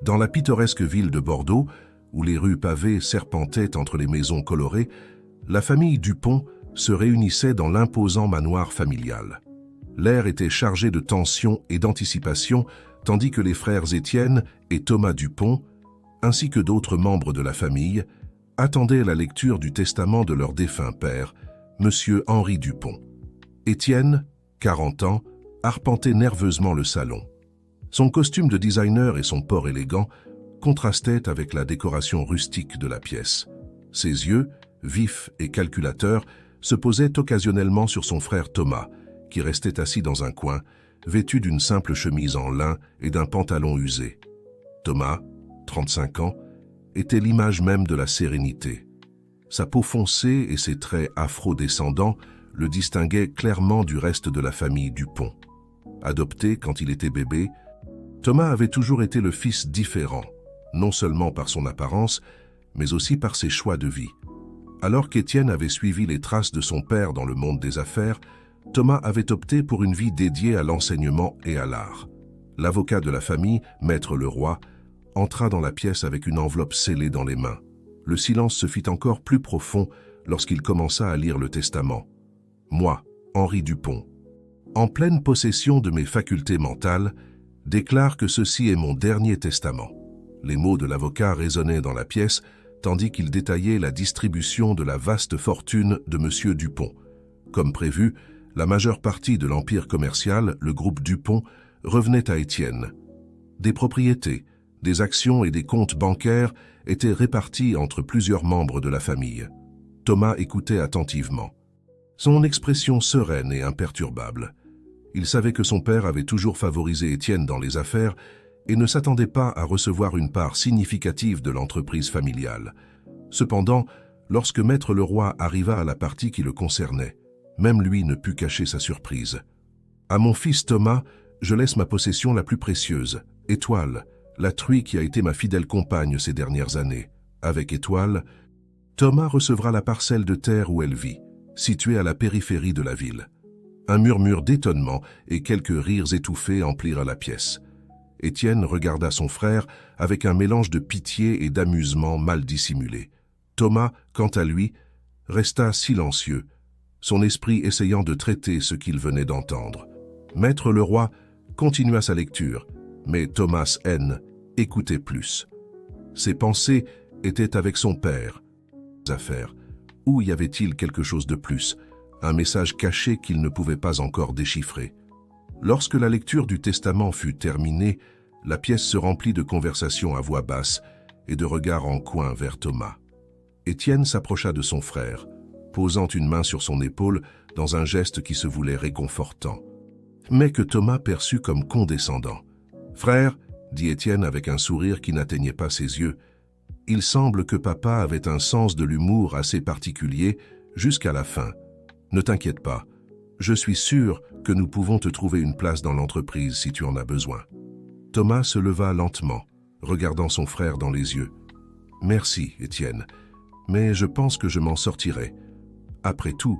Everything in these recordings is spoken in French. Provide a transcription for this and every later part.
Dans la pittoresque ville de Bordeaux, où les rues pavées serpentaient entre les maisons colorées, la famille Dupont se réunissait dans l'imposant manoir familial. L'air était chargé de tension et d'anticipation, tandis que les frères Étienne et Thomas Dupont, ainsi que d'autres membres de la famille, attendaient la lecture du testament de leur défunt père, Monsieur Henri Dupont. Étienne, 40 ans, arpentait nerveusement le salon. Son costume de designer et son port élégant contrastaient avec la décoration rustique de la pièce. Ses yeux, vifs et calculateurs, se posaient occasionnellement sur son frère Thomas, qui restait assis dans un coin, vêtu d'une simple chemise en lin et d'un pantalon usé. Thomas, 35 ans, était l'image même de la sérénité. Sa peau foncée et ses traits afro-descendants le distinguaient clairement du reste de la famille Dupont. Adopté quand il était bébé, Thomas avait toujours été le fils différent, non seulement par son apparence, mais aussi par ses choix de vie. Alors qu'Étienne avait suivi les traces de son père dans le monde des affaires, Thomas avait opté pour une vie dédiée à l'enseignement et à l'art. L'avocat de la famille, Maître Leroy, entra dans la pièce avec une enveloppe scellée dans les mains. Le silence se fit encore plus profond lorsqu'il commença à lire le testament. Moi, Henri Dupont, en pleine possession de mes facultés mentales, déclare que ceci est mon dernier testament. Les mots de l'avocat résonnaient dans la pièce, tandis qu'il détaillait la distribution de la vaste fortune de M. Dupont. Comme prévu, la majeure partie de l'empire commercial, le groupe Dupont, revenait à Étienne. Des propriétés, des actions et des comptes bancaires étaient répartis entre plusieurs membres de la famille. Thomas écoutait attentivement. Son expression sereine et imperturbable. Il savait que son père avait toujours favorisé Étienne dans les affaires et ne s'attendait pas à recevoir une part significative de l'entreprise familiale. Cependant, lorsque Maître Leroy arriva à la partie qui le concernait, même lui ne put cacher sa surprise. « À mon fils Thomas, je laisse ma possession la plus précieuse, Étoile, la truie qui a été ma fidèle compagne ces dernières années. Avec Étoile, Thomas recevra la parcelle de terre où elle vit, située à la périphérie de la ville. » Un murmure d'étonnement et quelques rires étouffés emplirent la pièce. Étienne regarda son frère avec un mélange de pitié et d'amusement mal dissimulé. Thomas, quant à lui, resta silencieux, son esprit essayant de traiter ce qu'il venait d'entendre. Maître Leroy continua sa lecture, mais Thomas N. écoutait plus. Ses pensées étaient avec son père. Affaires. Où y avait-il quelque chose de plus ? Un message caché qu'il ne pouvait pas encore déchiffrer. Lorsque la lecture du testament fut terminée, la pièce se remplit de conversations à voix basse et de regards en coin vers Thomas. Étienne s'approcha de son frère, posant une main sur son épaule dans un geste qui se voulait réconfortant, mais que Thomas perçut comme condescendant. « Frère, » dit Étienne avec un sourire qui n'atteignait pas ses yeux, « il semble que papa avait un sens de l'humour assez particulier jusqu'à la fin. Ne t'inquiète pas, je suis sûr que nous pouvons te trouver une place dans l'entreprise si tu en as besoin. » Thomas se leva lentement, regardant son frère dans les yeux. « Merci, Étienne, mais je pense que je m'en sortirai. Après tout,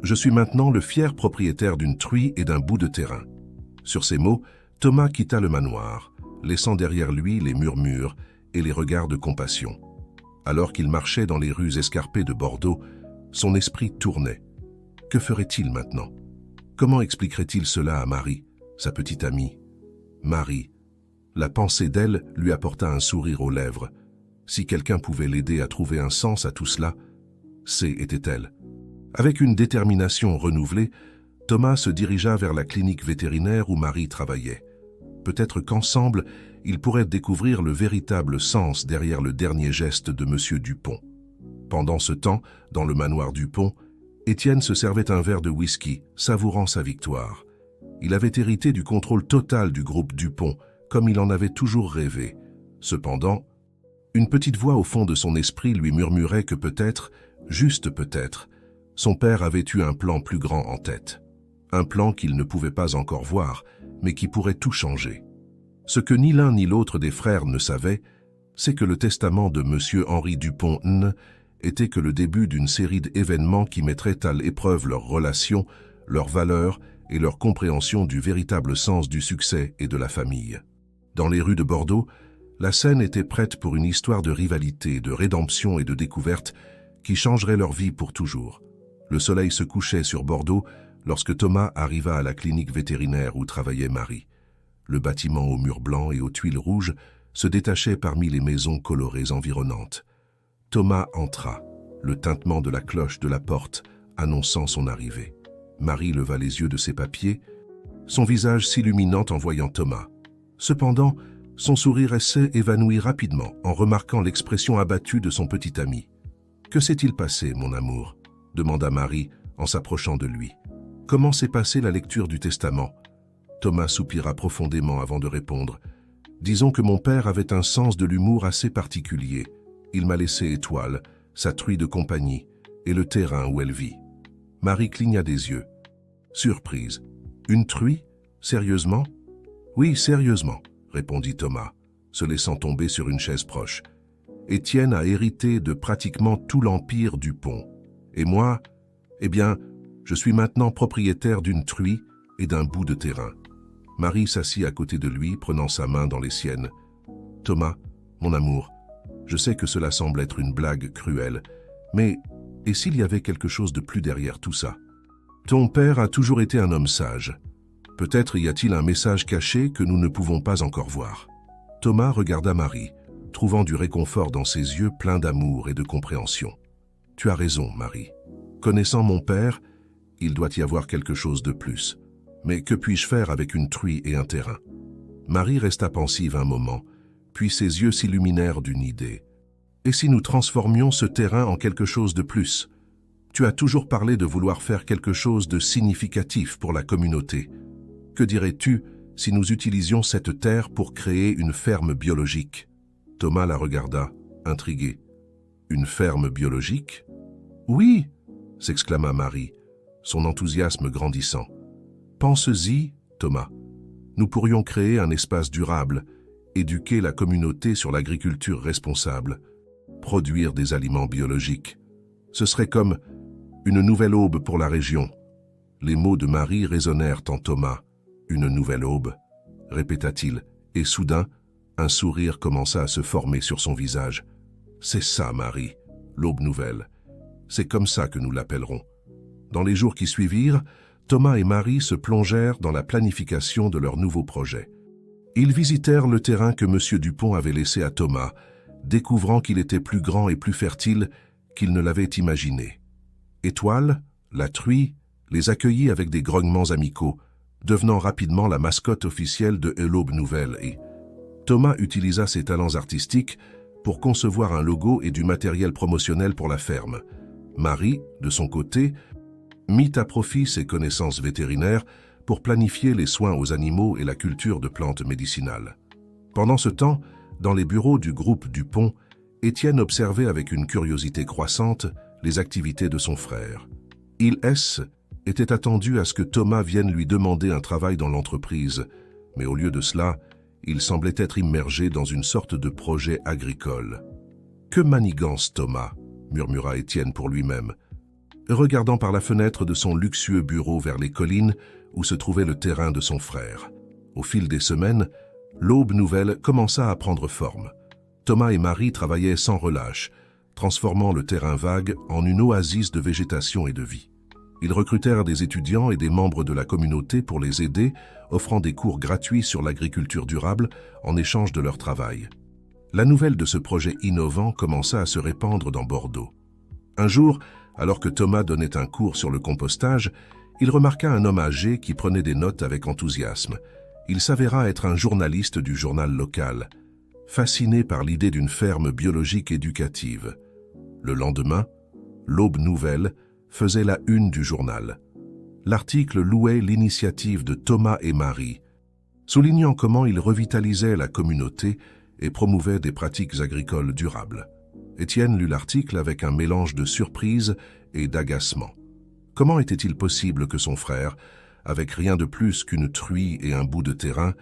je suis maintenant le fier propriétaire d'une truie et d'un bout de terrain. » Sur ces mots, Thomas quitta le manoir, laissant derrière lui les murmures et les regards de compassion. Alors qu'il marchait dans les rues escarpées de Bordeaux, son esprit tournait. Que ferait-il maintenant? Comment expliquerait-il cela à Marie, sa petite amie? Marie. La pensée d'elle lui apporta un sourire aux lèvres. Si quelqu'un pouvait l'aider à trouver un sens à tout cela, était-elle. Avec une détermination renouvelée, Thomas se dirigea vers la clinique vétérinaire où Marie travaillait. Peut-être qu'ensemble, ils pourraient découvrir le véritable sens derrière le dernier geste de M. Dupont. Pendant ce temps, dans le manoir Dupont, Étienne se servait un verre de whisky, savourant sa victoire. Il avait hérité du contrôle total du groupe Dupont, comme il en avait toujours rêvé. Cependant, une petite voix au fond de son esprit lui murmurait que peut-être, juste peut-être, son père avait eu un plan plus grand en tête. Un plan qu'il ne pouvait pas encore voir, mais qui pourrait tout changer. Ce que ni l'un ni l'autre des frères ne savaient, c'est que le testament de M. Henri Dupont N. était que le début d'une série d'événements qui mettraient à l'épreuve leurs relations, leurs valeurs et leur compréhension du véritable sens du succès et de la famille. Dans les rues de Bordeaux, La scène était prête pour une histoire de rivalité, de rédemption et de découverte qui changerait leur vie pour toujours. Le soleil se couchait sur Bordeaux lorsque Thomas arriva à la clinique vétérinaire où travaillait Marie. Le bâtiment aux murs blancs et aux tuiles rouges se détachait parmi les maisons colorées environnantes. Thomas entra, le tintement de la cloche de la porte annonçant son arrivée. Marie leva les yeux de ses papiers, son visage s'illuminant en voyant Thomas. Cependant, son sourire s'est évanoui rapidement en remarquant l'expression abattue de son petit ami. « Que s'est-il passé, mon amour ?» demanda Marie en s'approchant de lui. « Comment s'est passée la lecture du testament ?» Thomas soupira profondément avant de répondre. « Disons que mon père avait un sens de l'humour assez particulier. Il m'a laissé Étoile, sa truie de compagnie, et le terrain où elle vit. » Marie cligna des yeux. Surprise. « Une truie? Sérieusement ?»« Oui, sérieusement, » répondit Thomas, se laissant tomber sur une chaise proche. « Étienne a hérité de pratiquement tout l'empire du Pont. Et moi, eh bien, je suis maintenant propriétaire d'une truie et d'un bout de terrain. » Marie s'assit à côté de lui, prenant sa main dans les siennes. « Thomas, mon amour, je sais que cela semble être une blague cruelle, mais et s'il y avait quelque chose de plus derrière tout ça? Ton père a toujours été un homme sage. Peut-être y a-t-il un message caché que nous ne pouvons pas encore voir. » Thomas regarda Marie, trouvant du réconfort dans ses yeux pleins d'amour et de compréhension. « Tu as raison, Marie. Connaissant mon père, il doit y avoir quelque chose de plus. Mais que puis-je faire avec une truie et un terrain ?» Marie resta pensive un moment, puis ses yeux s'illuminèrent d'une idée. « Et si nous transformions ce terrain en quelque chose de plus? Tu as toujours parlé de vouloir faire quelque chose de significatif pour la communauté. Que dirais-tu si nous utilisions cette terre pour créer une ferme biologique ?» Thomas la regarda, intrigué. « Une ferme biologique ?»« Oui !» s'exclama Marie, son enthousiasme grandissant. « Pense-y, Thomas. Nous pourrions créer un espace durable, éduquer la communauté sur l'agriculture responsable, produire des aliments biologiques. Ce serait comme une nouvelle aube pour la région. » Les mots de Marie résonnèrent en Thomas. « Une nouvelle aube », répéta-t-il, et soudain, un sourire commença à se former sur son visage. « C'est ça, Marie, l'aube nouvelle. C'est comme ça que nous l'appellerons. » Dans les jours qui suivirent, Thomas et Marie se plongèrent dans la planification de leur nouveau projet. Ils visitèrent le terrain que M. Dupont avait laissé à Thomas, découvrant qu'il était plus grand et plus fertile qu'il ne l'avait imaginé. Étoile, la truie, les accueillit avec des grognements amicaux, devenant rapidement la mascotte officielle de l'Aube Nouvelle. Et Thomas utilisa ses talents artistiques pour concevoir un logo et du matériel promotionnel pour la ferme. Marie, de son côté, mit à profit ses connaissances vétérinaires pour planifier les soins aux animaux et la culture de plantes médicinales. Pendant ce temps, dans les bureaux du groupe Dupont, Étienne observait avec une curiosité croissante les activités de son frère. Il était attendu à ce que Thomas vienne lui demander un travail dans l'entreprise, mais au lieu de cela, il semblait être immergé dans une sorte de projet agricole. « Que manigance, Thomas !» murmura Étienne pour lui-même, regardant par la fenêtre de son luxueux bureau vers les collines où se trouvait le terrain de son frère. Au fil des semaines, l'Aube Nouvelle commença à prendre forme. Thomas et Marie travaillaient sans relâche, transformant le terrain vague en une oasis de végétation et de vie. Ils recrutèrent des étudiants et des membres de la communauté pour les aider, offrant des cours gratuits sur l'agriculture durable en échange de leur travail. La nouvelle de ce projet innovant commença à se répandre dans Bordeaux. Un jour, alors que Thomas donnait un cours sur le compostage, il remarqua un homme âgé qui prenait des notes avec enthousiasme. Il s'avéra être un journaliste du journal local, fasciné par l'idée d'une ferme biologique éducative. Le lendemain, l'Aube Nouvelle faisait la une du journal. L'article louait l'initiative de Thomas et Marie, soulignant comment ils revitalisaient la communauté et promouvaient des pratiques agricoles durables. Étienne lut l'article avec un mélange de surprise et d'agacement. Comment était-il possible que son frère, avec rien de plus qu'une truie et un bout de terrain,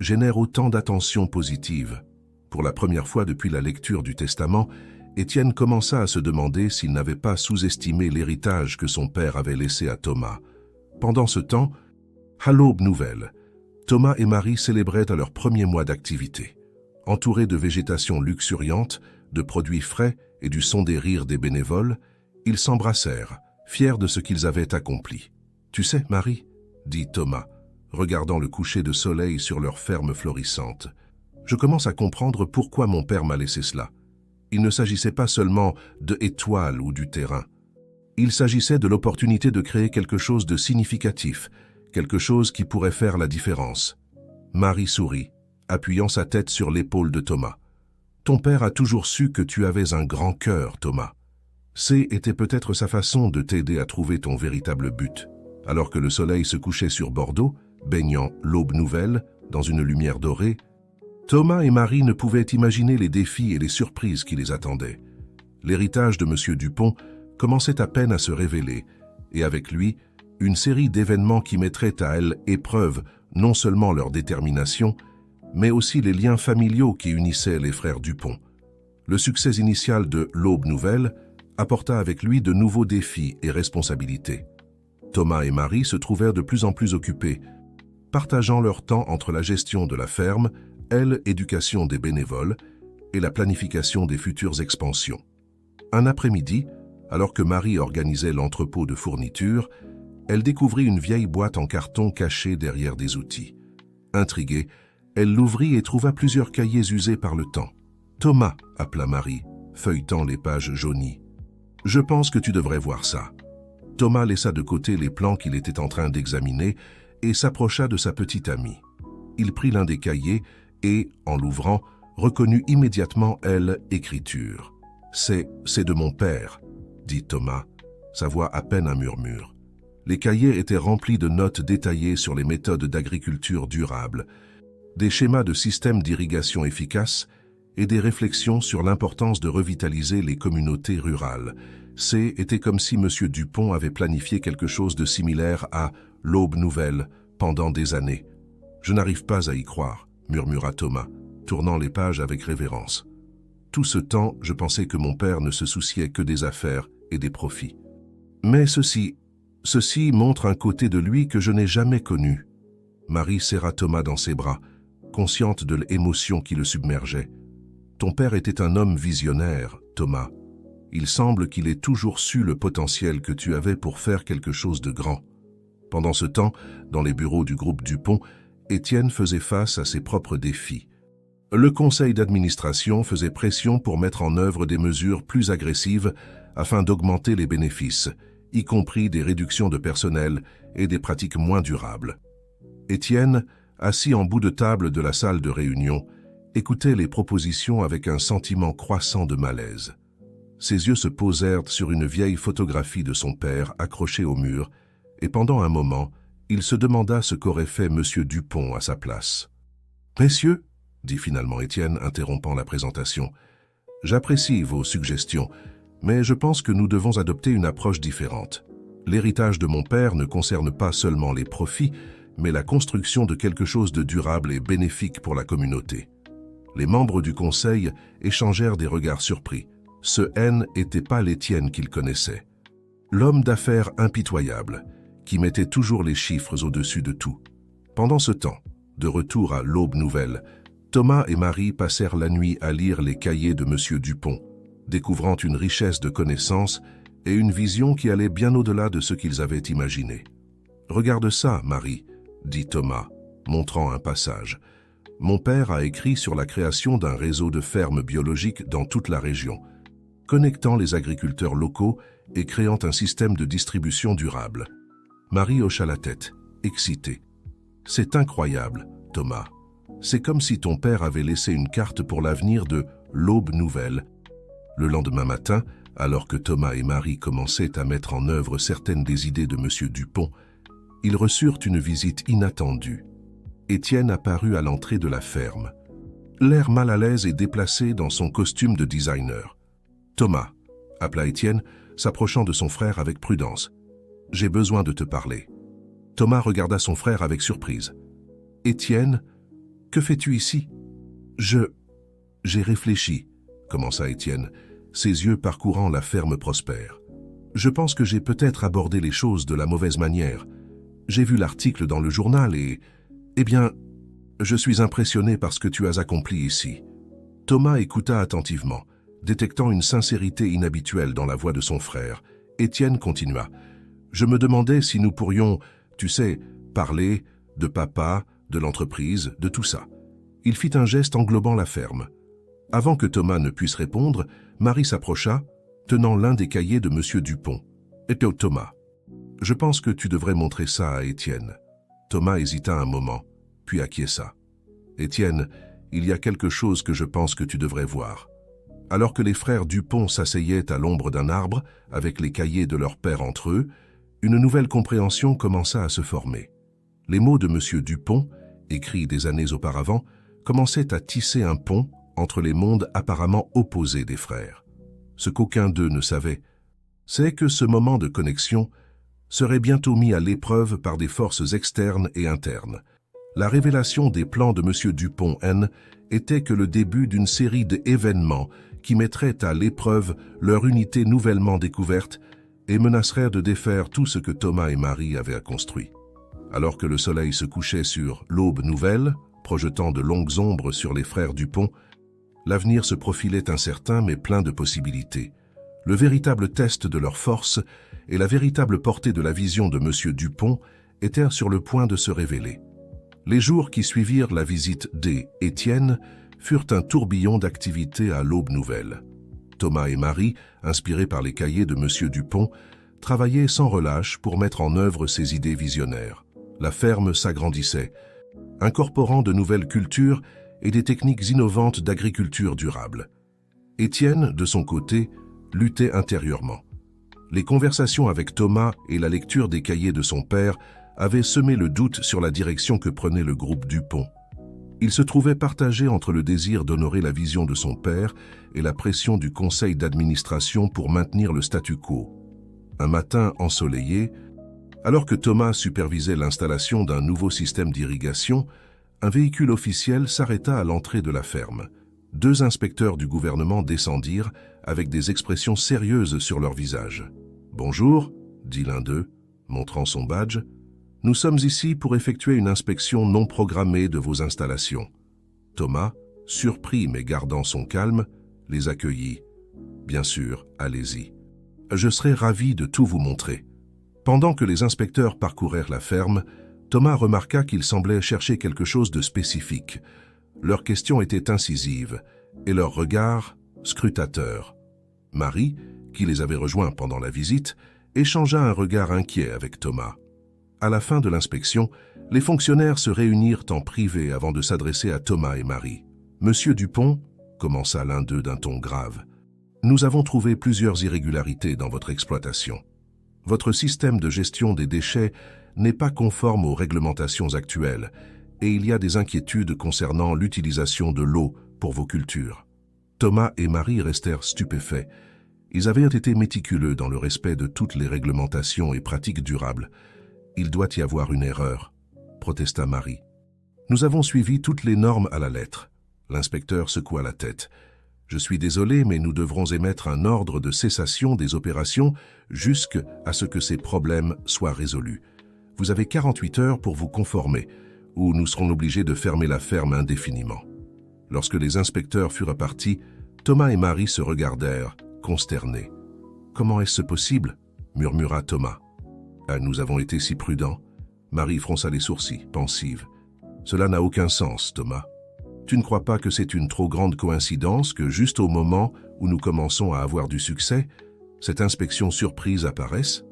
génère autant d'attention positive? Pour la première fois depuis la lecture du Testament, Étienne commença à se demander s'il n'avait pas sous-estimé l'héritage que son père avait laissé à Thomas. Pendant ce temps, à l'Aube Nouvelle, Thomas et Marie célébraient à leur premier mois d'activité. Entourés de végétation luxuriante, de produits frais et du son des rires des bénévoles, ils s'embrassèrent, fiers de ce qu'ils avaient accompli. « Tu sais, Marie, » dit Thomas, regardant le coucher de soleil sur leur ferme florissante, « je commence à comprendre pourquoi mon père m'a laissé cela. Il ne s'agissait pas seulement de étoiles ou du terrain. Il s'agissait de l'opportunité de créer quelque chose de significatif, quelque chose qui pourrait faire la différence. » Marie sourit, appuyant sa tête sur l'épaule de Thomas. « Ton père a toujours su que tu avais un grand cœur, Thomas. Était peut-être sa façon de t'aider à trouver ton véritable but. » Alors que le soleil se couchait sur Bordeaux, baignant l'aube nouvelle dans une lumière dorée, Thomas et Marie ne pouvaient imaginer les défis et les surprises qui les attendaient. L'héritage de M. Dupont commençait à peine à se révéler, et avec lui, une série d'événements qui mettraient à épreuve non seulement leur détermination, mais aussi les liens familiaux qui unissaient les frères Dupont. Le succès initial de l'Aube Nouvelle apporta avec lui de nouveaux défis et responsabilités. Thomas et Marie se trouvèrent de plus en plus occupés, partageant leur temps entre la gestion de la ferme, l'éducation des bénévoles et la planification des futures expansions. Un après-midi, alors que Marie organisait l'entrepôt de fournitures, elle découvrit une vieille boîte en carton cachée derrière des outils. Intriguée, elle l'ouvrit et trouva plusieurs cahiers usés par le temps. « Thomas » appela Marie, feuilletant les pages jaunies. « Je pense que tu devrais voir ça. » Thomas laissa de côté les plans qu'il était en train d'examiner et s'approcha de sa petite amie. Il prit l'un des cahiers et, en l'ouvrant, reconnut immédiatement l'écriture. « C'est de mon père », dit Thomas, sa voix à peine un murmure. Les cahiers étaient remplis de notes détaillées sur les méthodes d'agriculture durable, des schémas de systèmes d'irrigation efficaces et des réflexions sur l'importance de revitaliser les communautés rurales. Était comme si M. Dupont avait planifié quelque chose de similaire à l'Aube Nouvelle pendant des années. « Je n'arrive pas à y croire », murmura Thomas, tournant les pages avec révérence. « Tout ce temps, je pensais que mon père ne se souciait que des affaires et des profits. Mais ceci montre un côté de lui que je n'ai jamais connu. » Marie serra Thomas dans ses bras, consciente de l'émotion qui le submergeait. « Ton père était un homme visionnaire, Thomas. Il semble qu'il ait toujours su le potentiel que tu avais pour faire quelque chose de grand. » Pendant ce temps, dans les bureaux du groupe Dupont, Étienne faisait face à ses propres défis. Le conseil d'administration faisait pression pour mettre en œuvre des mesures plus agressives afin d'augmenter les bénéfices, y compris des réductions de personnel et des pratiques moins durables. Étienne, assis en bout de table de la salle de réunion, écoutait les propositions avec un sentiment croissant de malaise. Ses yeux se posèrent sur une vieille photographie de son père accrochée au mur, et pendant un moment, il se demanda ce qu'aurait fait M. Dupont à sa place. « Messieurs, » dit finalement Étienne, interrompant la présentation, « j'apprécie vos suggestions, mais je pense que nous devons adopter une approche différente. L'héritage de mon père ne concerne pas seulement les profits, mais la construction de quelque chose de durable et bénéfique pour la communauté. » Les membres du conseil échangèrent des regards surpris. Ce n'était pas l'Étienne qu'ils connaissaient. L'homme d'affaires impitoyable, qui mettait toujours les chiffres au-dessus de tout. Pendant ce temps, de retour à l'Aube Nouvelle, Thomas et Marie passèrent la nuit à lire les cahiers de M. Dupont, découvrant une richesse de connaissances et une vision qui allait bien au-delà de ce qu'ils avaient imaginé. « Regarde ça, Marie », dit Thomas, montrant un passage. « Mon père a écrit sur la création d'un réseau de fermes biologiques dans toute la région, connectant les agriculteurs locaux et créant un système de distribution durable. » Marie hocha la tête, excitée. « C'est incroyable, Thomas. C'est comme si ton père avait laissé une carte pour l'avenir de l'Aube Nouvelle. » Le lendemain matin, alors que Thomas et Marie commençaient à mettre en œuvre certaines des idées de M. Dupont, ils reçurent une visite inattendue. Étienne apparut à l'entrée de la ferme, l'air mal à l'aise et déplacé dans son costume de designer. « Thomas » appela Étienne, s'approchant de son frère avec prudence. « J'ai besoin de te parler. » Thomas regarda son frère avec surprise. « Étienne, que fais-tu ici ?»« J'ai réfléchi, » commença Étienne, ses yeux parcourant la ferme prospère. « Je pense que j'ai peut-être abordé les choses de la mauvaise manière. J'ai vu l'article dans le journal et... Eh bien, je suis impressionné par ce que tu as accompli ici. Thomas écouta attentivement, détectant une sincérité inhabituelle dans la voix de son frère. Étienne continua. « Je me demandais si nous pourrions, tu sais, parler de papa, de l'entreprise, de tout ça. » Il fit un geste englobant la ferme. Avant que Thomas ne puisse répondre, Marie s'approcha, tenant l'un des cahiers de M. Dupont. « Et Thomas, je pense que tu devrais montrer ça à Étienne. » Thomas hésita un moment, puis acquiesça. « Étienne, il y a quelque chose que je pense que tu devrais voir. » Alors que les frères Dupont s'asseyaient à l'ombre d'un arbre, avec les cahiers de leur père entre eux, une nouvelle compréhension commença à se former. Les mots de M. Dupont, écrits des années auparavant, commençaient à tisser un pont entre les mondes apparemment opposés des frères. Ce qu'aucun d'eux ne savait, c'est que ce moment de connexion serait bientôt mis à l'épreuve par des forces externes et internes. La révélation des plans de M. Dupont-N était que le début d'une série d'événements qui mettraient à l'épreuve leur unité nouvellement découverte et menaceraient de défaire tout ce que Thomas et Marie avaient construit. Alors que le soleil se couchait sur l'aube nouvelle, projetant de longues ombres sur les frères Dupont, l'avenir se profilait incertain mais plein de possibilités. Le véritable test de leur force et la véritable portée de la vision de M. Dupont étaient sur le point de se révéler. Les jours qui suivirent la visite d'Étienne furent un tourbillon d'activités à l'aube nouvelle. Thomas et Marie, inspirés par les cahiers de M. Dupont, travaillaient sans relâche pour mettre en œuvre ces idées visionnaires. La ferme s'agrandissait, incorporant de nouvelles cultures et des techniques innovantes d'agriculture durable. Étienne, de son côté, luttait intérieurement. Les conversations avec Thomas et la lecture des cahiers de son père avaient semé le doute sur la direction que prenait le groupe Dupont. Il se trouvait partagé entre le désir d'honorer la vision de son père et la pression du conseil d'administration pour maintenir le statu quo. Un matin ensoleillé, alors que Thomas supervisait l'installation d'un nouveau système d'irrigation, un véhicule officiel s'arrêta à l'entrée de la ferme. 2 inspecteurs du gouvernement descendirent avec des expressions sérieuses sur leur visage. « Bonjour », dit l'un d'eux, montrant son badge. « Nous sommes ici pour effectuer une inspection non programmée de vos installations. » Thomas, surpris mais gardant son calme, les accueillit. « Bien sûr, allez-y. Je serai ravi de tout vous montrer. » Pendant que les inspecteurs parcourèrent la ferme, Thomas remarqua qu'ils semblaient chercher quelque chose de spécifique. Leurs questions étaient incisives et leurs regards scrutateurs. Marie, qui les avait rejoints pendant la visite, échangea un regard inquiet avec Thomas. À la fin de l'inspection, les fonctionnaires se réunirent en privé avant de s'adresser à Thomas et Marie. « Monsieur Dupont, » commença l'un d'eux d'un ton grave, « nous avons trouvé plusieurs irrégularités dans votre exploitation. Votre système de gestion des déchets n'est pas conforme aux réglementations actuelles et il y a des inquiétudes concernant l'utilisation de l'eau pour vos cultures. » Thomas et Marie restèrent stupéfaits. Ils avaient été méticuleux dans le respect de toutes les réglementations et pratiques durables. « Il doit y avoir une erreur, » protesta Marie. « Nous avons suivi toutes les normes à la lettre. » L'inspecteur secoua la tête. « Je suis désolé, mais nous devrons émettre un ordre de cessation des opérations jusqu'à ce que ces problèmes soient résolus. Vous avez 48 heures pour vous conformer, ou nous serons obligés de fermer la ferme indéfiniment. » Lorsque les inspecteurs furent partis, Thomas et Marie se regardèrent, consternés. « Comment est-ce possible ?» murmura Thomas. « Ah, nous avons été si prudents. » Marie fronça les sourcils, pensive. « Cela n'a aucun sens, Thomas. Tu ne crois pas que c'est une trop grande coïncidence que juste au moment où nous commençons à avoir du succès, cette inspection surprise apparaisse ?»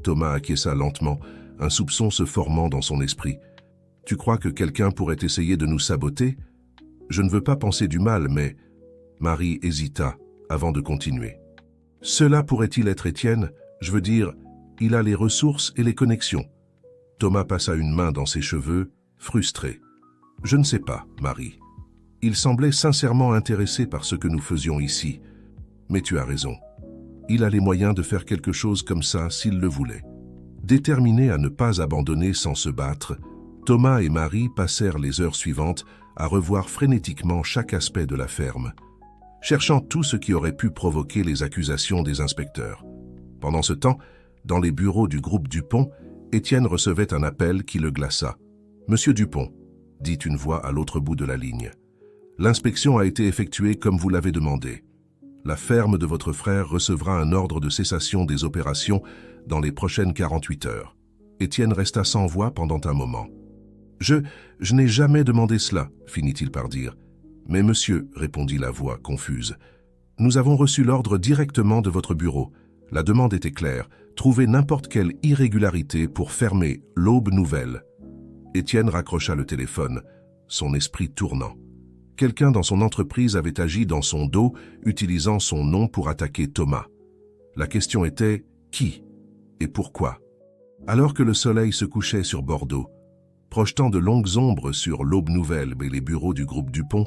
Thomas acquiesça lentement, un soupçon se formant dans son esprit. « Tu crois que quelqu'un pourrait essayer de nous saboter ? Je ne veux pas penser du mal, mais... » Marie hésita avant de continuer. « Cela pourrait-il être Étienne ? Je veux dire, il a les ressources et les connexions. » Thomas passa une main dans ses cheveux, frustré. « Je ne sais pas, Marie. Il semblait sincèrement intéressé par ce que nous faisions ici. Mais tu as raison. Il a les moyens de faire quelque chose comme ça s'il le voulait. » Déterminés à ne pas abandonner sans se battre, Thomas et Marie passèrent les heures suivantes à revoir frénétiquement chaque aspect de la ferme, cherchant tout ce qui aurait pu provoquer les accusations des inspecteurs. Pendant ce temps, dans les bureaux du groupe Dupont, Étienne recevait un appel qui le glaça. « Monsieur Dupont, » dit une voix à l'autre bout de la ligne. L'inspection a été effectuée comme vous l'avez demandé. La ferme de votre frère recevra un ordre de cessation des opérations dans les prochaines 48 heures. Étienne resta sans voix pendant un moment. Je n'ai jamais demandé cela, finit-il par dire. Mais monsieur, répondit la voix confuse, nous avons reçu l'ordre directement de votre bureau. La demande était claire, trouver n'importe quelle irrégularité pour fermer l'Aube Nouvelle. Étienne raccrocha le téléphone, son esprit tournant. Quelqu'un dans son entreprise avait agi dans son dos, utilisant son nom pour attaquer Thomas. La question était qui et pourquoi? Alors que le soleil se couchait sur Bordeaux, projetant de longues ombres sur l'Aube Nouvelle et les bureaux du groupe Dupont,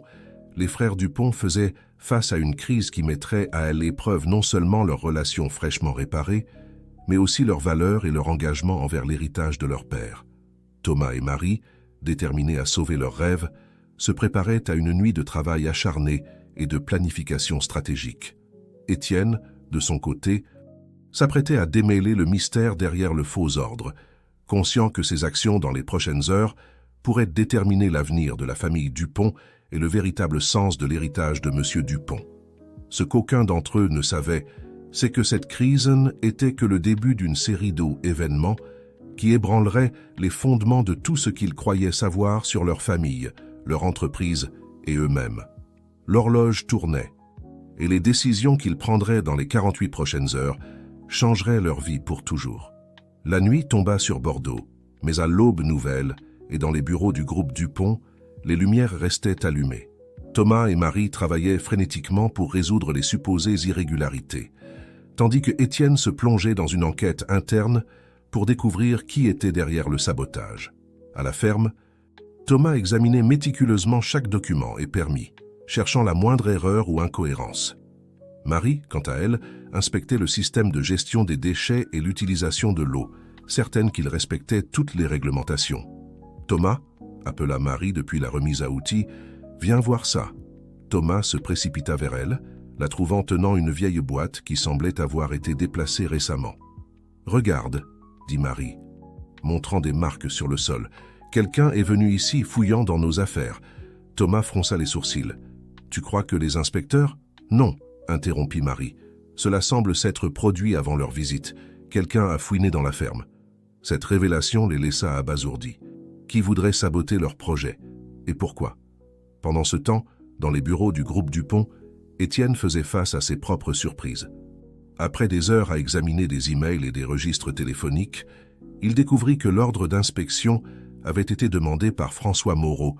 les frères Dupont faisaient face à une crise qui mettrait à l'épreuve non seulement leurs relations fraîchement réparées, mais aussi leurs valeurs et leur engagement envers l'héritage de leur père. Thomas et Marie, déterminés à sauver leurs rêves, se préparaient à une nuit de travail acharné et de planification stratégique. Étienne, de son côté, s'apprêtait à démêler le mystère derrière le faux ordre, conscient que ses actions dans les prochaines heures pourraient déterminer l'avenir de la famille Dupont et le véritable sens de l'héritage de M. Dupont. Ce qu'aucun d'entre eux ne savait, c'est que cette crise était que le début d'une série d'événements qui ébranleraient les fondements de tout ce qu'ils croyaient savoir sur leur famille, leur entreprise et eux-mêmes. L'horloge tournait, et les décisions qu'ils prendraient dans les 48 prochaines heures changeraient leur vie pour toujours. La nuit tomba sur Bordeaux, mais à l'Aube Nouvelle et dans les bureaux du groupe Dupont, les lumières restaient allumées. Thomas et Marie travaillaient frénétiquement pour résoudre les supposées irrégularités, tandis que Étienne se plongeait dans une enquête interne pour découvrir qui était derrière le sabotage. À la ferme, Thomas examinait méticuleusement chaque document et permis, cherchant la moindre erreur ou incohérence. Marie, quant à elle, inspectait le système de gestion des déchets et l'utilisation de l'eau, certaine qu'il respectait toutes les réglementations. Thomas, appela Marie depuis la remise à outils, « Viens voir ça ». Thomas se précipita vers elle, la trouvant tenant une vieille boîte qui semblait avoir été déplacée récemment. « Regarde », dit Marie, montrant des marques sur le sol. « Quelqu'un est venu ici fouillant dans nos affaires. » Thomas fronça les sourcils. « Tu crois que les inspecteurs ?»« Non, » interrompit Marie. « Cela semble s'être produit avant leur visite. Quelqu'un a fouiné dans la ferme. » Cette révélation les laissa abasourdis. Qui voudrait saboter leur projet? Et pourquoi? Pendant ce temps, dans les bureaux du groupe Dupont, Étienne faisait face à ses propres surprises. Après des heures à examiner des emails et des registres téléphoniques, il découvrit que l'ordre d'inspection avait été demandé par François Moreau,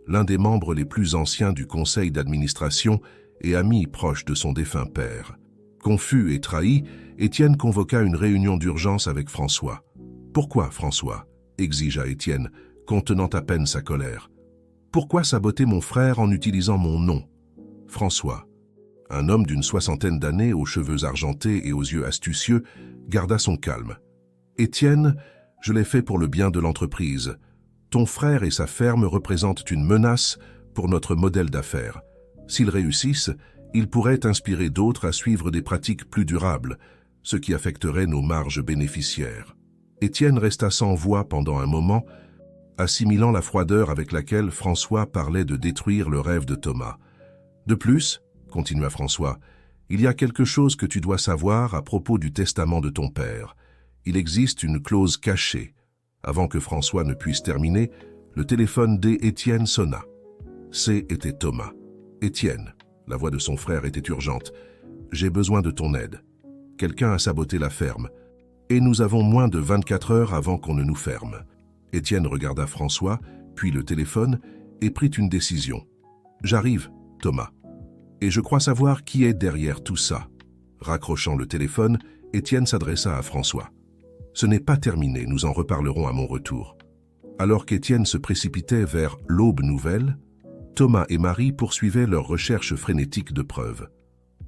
l'un des membres les plus anciens du conseil d'administration et ami proche de son défunt père. Confus et trahi, Étienne convoqua une réunion d'urgence avec François. « Pourquoi, François ?» exigea Étienne, contenant à peine sa colère. « Pourquoi saboter mon frère en utilisant mon nom ?» François, un homme d'une soixantaine d'années aux cheveux argentés et aux yeux astucieux, garda son calme. « Étienne, je l'ai fait pour le bien de l'entreprise. Ton frère et sa ferme représentent une menace pour notre modèle d'affaires. S'ils réussissent, ils pourraient inspirer d'autres à suivre des pratiques plus durables, ce qui affecterait nos marges bénéficiaires. » Étienne resta sans voix pendant un moment, assimilant la froideur avec laquelle François parlait de détruire le rêve de Thomas. « De plus, » continua François, « il y a quelque chose que tu dois savoir à propos du testament de ton père. Il existe une clause cachée. » Avant que François ne puisse terminer, le téléphone d'Étienne sonna. C'était Thomas. « Étienne », la voix de son frère était urgente, « j'ai besoin de ton aide. Quelqu'un a saboté la ferme, et nous avons moins de 24 heures avant qu'on ne nous ferme. » Étienne regarda François, puis le téléphone, et prit une décision. « J'arrive, Thomas. Et je crois savoir qui est derrière tout ça. » Raccrochant le téléphone, Étienne s'adressa à François. « Ce n'est pas terminé, nous en reparlerons à mon retour. » Alors qu'Étienne se précipitait vers l'Aube Nouvelle, Thomas et Marie poursuivaient leur recherche frénétique de preuves.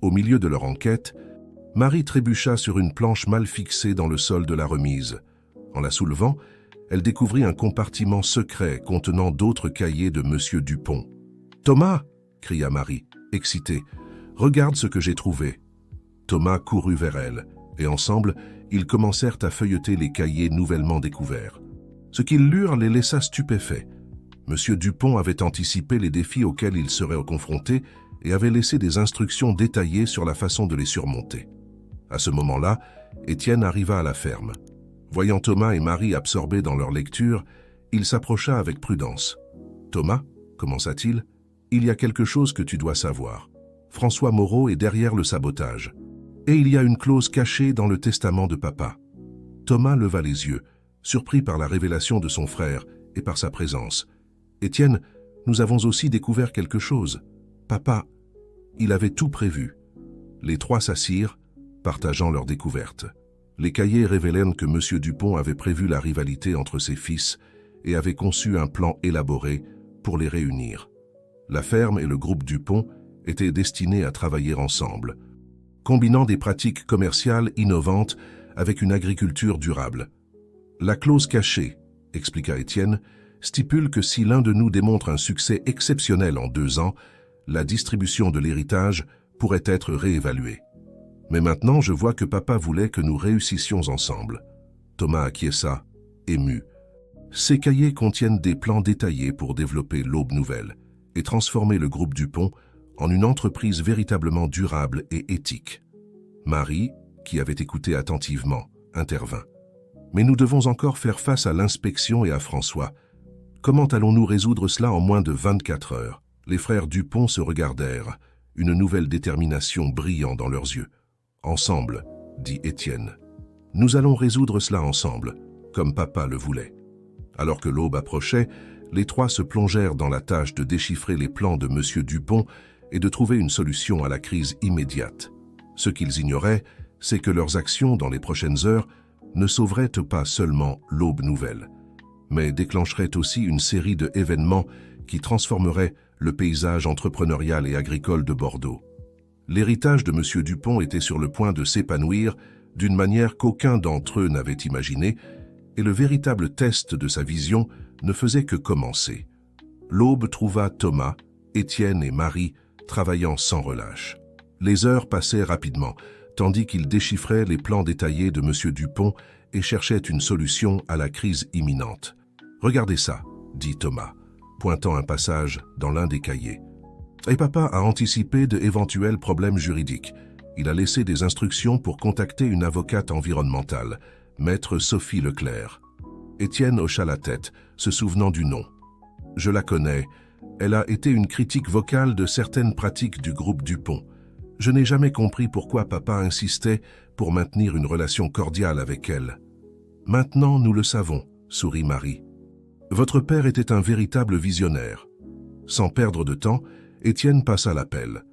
Au milieu de leur enquête, Marie trébucha sur une planche mal fixée dans le sol de la remise. En la soulevant, elle découvrit un compartiment secret contenant d'autres cahiers de M. Dupont. « Thomas !» cria Marie, excitée. « Regarde ce que j'ai trouvé. » Thomas courut vers elle, et ensemble, ils commencèrent à feuilleter les cahiers nouvellement découverts. Ce qu'ils lurent les laissa stupéfaits. M. Dupont avait anticipé les défis auxquels il serait confronté et avait laissé des instructions détaillées sur la façon de les surmonter. À ce moment-là, Étienne arriva à la ferme. Voyant Thomas et Marie absorbés dans leur lecture, il s'approcha avec prudence. « Thomas, commença-t-il, il y a quelque chose que tu dois savoir. François Moreau est derrière le sabotage. Et il y a une clause cachée dans le testament de papa. » Thomas leva les yeux, surpris par la révélation de son frère et par sa présence. « Étienne, nous avons aussi découvert quelque chose. Papa, il avait tout prévu. » Les trois s'assirent, partageant leur découverte. Les cahiers révélèrent que M. Dupont avait prévu la rivalité entre ses fils et avait conçu un plan élaboré pour les réunir. La ferme et le groupe Dupont étaient destinés à travailler ensemble, combinant des pratiques commerciales innovantes avec une agriculture durable. « La clause cachée, » expliqua Étienne, stipule que si l'un de nous démontre un succès exceptionnel en 2 ans, la distribution de l'héritage pourrait être réévaluée. Mais maintenant, je vois que papa voulait que nous réussissions ensemble. Thomas acquiesça, ému. Ces cahiers contiennent des plans détaillés pour développer l'Aube Nouvelle et transformer le groupe Dupont en une entreprise véritablement durable et éthique. Marie, qui avait écouté attentivement, intervint. Mais nous devons encore faire face à l'inspection et à François. Comment allons-nous résoudre cela en moins de 24 heures? Les frères Dupont se regardèrent, une nouvelle détermination brillant dans leurs yeux. Ensemble, dit Étienne. Nous allons résoudre cela ensemble, comme papa le voulait. Alors que l'aube approchait, les trois se plongèrent dans la tâche de déchiffrer les plans de M. Dupont et de trouver une solution à la crise immédiate. Ce qu'ils ignoraient, c'est que leurs actions dans les prochaines heures ne sauveraient pas seulement l'Aube Nouvelle, mais déclencheraient aussi une série d'événements qui transformeraient le paysage entrepreneurial et agricole de Bordeaux. L'héritage de M. Dupont était sur le point de s'épanouir d'une manière qu'aucun d'entre eux n'avait imaginée, et le véritable test de sa vision ne faisait que commencer. L'aube trouva Thomas, Étienne et Marie travaillant sans relâche. Les heures passaient rapidement, tandis qu'ils déchiffraient les plans détaillés de M. Dupont et cherchaient une solution à la crise imminente. « Regardez ça, » dit Thomas, pointant un passage dans l'un des cahiers. Et papa a anticipé d'éventuels problèmes juridiques. Il a laissé des instructions pour contacter une avocate environnementale, maître Sophie Leclerc. Étienne hocha la tête, se souvenant du nom. « Je la connais. Elle a été une critique vocale de certaines pratiques du groupe Dupont. Je n'ai jamais compris pourquoi papa insistait pour maintenir une relation cordiale avec elle. Maintenant, nous le savons, sourit Marie. Votre père était un véritable visionnaire. » Sans perdre de temps, Étienne passa l'appel.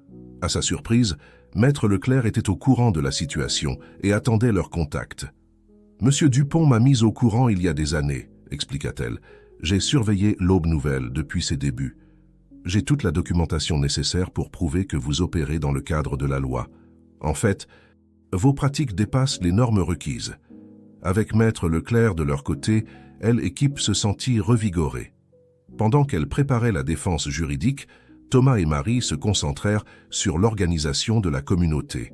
À sa surprise, maître Leclerc était au courant de la situation et attendait leur contact. « Monsieur Dupont m'a mise au courant il y a des années, » expliqua-t-elle. « J'ai surveillé l'Aube Nouvelle depuis ses débuts. J'ai toute la documentation nécessaire pour prouver que vous opérez dans le cadre de la loi. En fait, vos pratiques dépassent les normes requises. » Avec maître Leclerc de leur côté, elle et Kip se sentit revigorée. Pendant qu'elle préparait la défense juridique, Thomas et Marie se concentrèrent sur l'organisation de la communauté.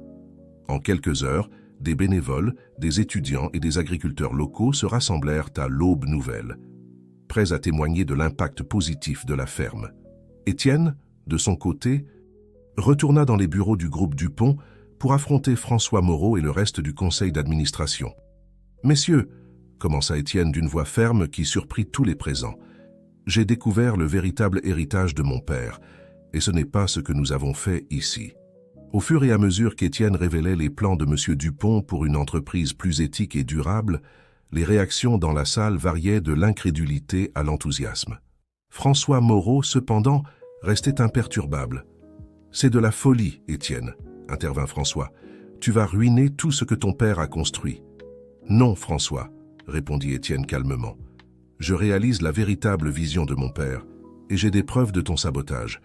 En quelques heures, des bénévoles, des étudiants et des agriculteurs locaux se rassemblèrent à l'Aube Nouvelle, prêts à témoigner de l'impact positif de la ferme. Étienne, de son côté, retourna dans les bureaux du groupe Dupont pour affronter François Moreau et le reste du conseil d'administration. « Messieurs, » commença Étienne d'une voix ferme qui surprit tous les présents, « j'ai découvert le véritable héritage de mon père, et ce n'est pas ce que nous avons fait ici. » Au fur et à mesure qu'Étienne révélait les plans de M. Dupont pour une entreprise plus éthique et durable, les réactions dans la salle variaient de l'incrédulité à l'enthousiasme. François Moreau, cependant, restait imperturbable. « C'est de la folie, Étienne, » intervint François. « Tu vas ruiner tout ce que ton père a construit. »« Non, François, » répondit Étienne calmement. « Je réalise la véritable vision de mon père, et j'ai des preuves de ton sabotage.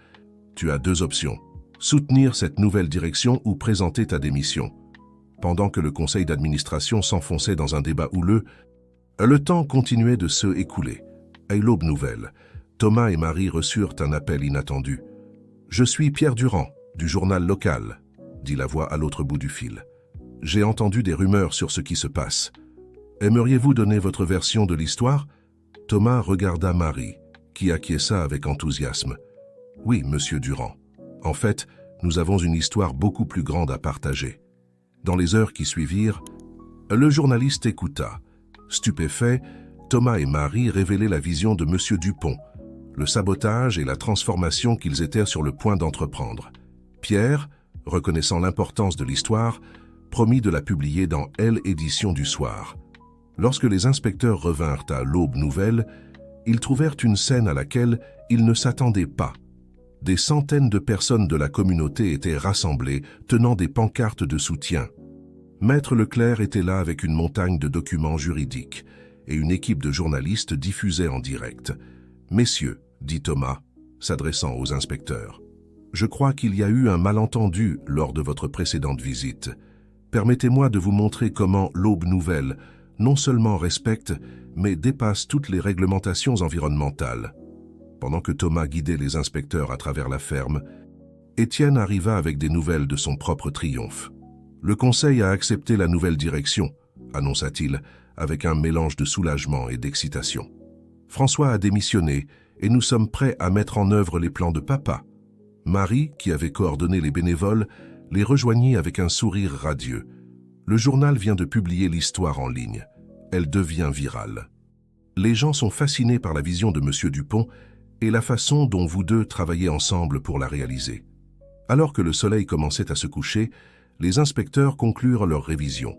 Tu as 2 options. Soutenir cette nouvelle direction ou présenter ta démission. » Pendant que le conseil d'administration s'enfonçait dans un débat houleux, le temps continuait de se écouler. À l'Aube Nouvelle, Thomas et Marie reçurent un appel inattendu. « Je suis Pierre Durand, du journal local, » dit la voix à l'autre bout du fil. « J'ai entendu des rumeurs sur ce qui se passe. Aimeriez-vous donner votre version de l'histoire ?» Thomas regarda Marie, qui acquiesça avec enthousiasme. « Oui, monsieur Durand. En fait, nous avons une histoire beaucoup plus grande à partager. » Dans les heures qui suivirent, le journaliste écouta. Stupéfait, Thomas et Marie révélaient la vision de monsieur Dupont, le sabotage et la transformation qu'ils étaient sur le point d'entreprendre. Pierre, reconnaissant l'importance de l'histoire, promit de la publier dans L édition du soir. Lorsque les inspecteurs revinrent à l'Aube Nouvelle, ils trouvèrent une scène à laquelle ils ne s'attendaient pas. Des centaines de personnes de la communauté étaient rassemblées, tenant des pancartes de soutien. Maître Leclerc était là avec une montagne de documents juridiques, et une équipe de journalistes diffusait en direct. « Messieurs, dit Thomas, s'adressant aux inspecteurs, je crois qu'il y a eu un malentendu lors de votre précédente visite. Permettez-moi de vous montrer comment l'Aube Nouvelle non seulement respecte, mais dépasse toutes les réglementations environnementales. » Pendant que Thomas guidait les inspecteurs à travers la ferme, Étienne arriva avec des nouvelles de son propre triomphe. « Le conseil a accepté la nouvelle direction, » annonça-t-il, avec un mélange de soulagement et d'excitation. « François a démissionné et nous sommes prêts à mettre en œuvre les plans de papa. » Marie, qui avait coordonné les bénévoles, les rejoignit avec un sourire radieux. Le journal vient de publier l'histoire en ligne. Elle devient virale. Les gens sont fascinés par la vision de monsieur Dupont et la façon dont vous deux travaillez ensemble pour la réaliser. Alors que le soleil commençait à se coucher, les inspecteurs conclurent leur révision.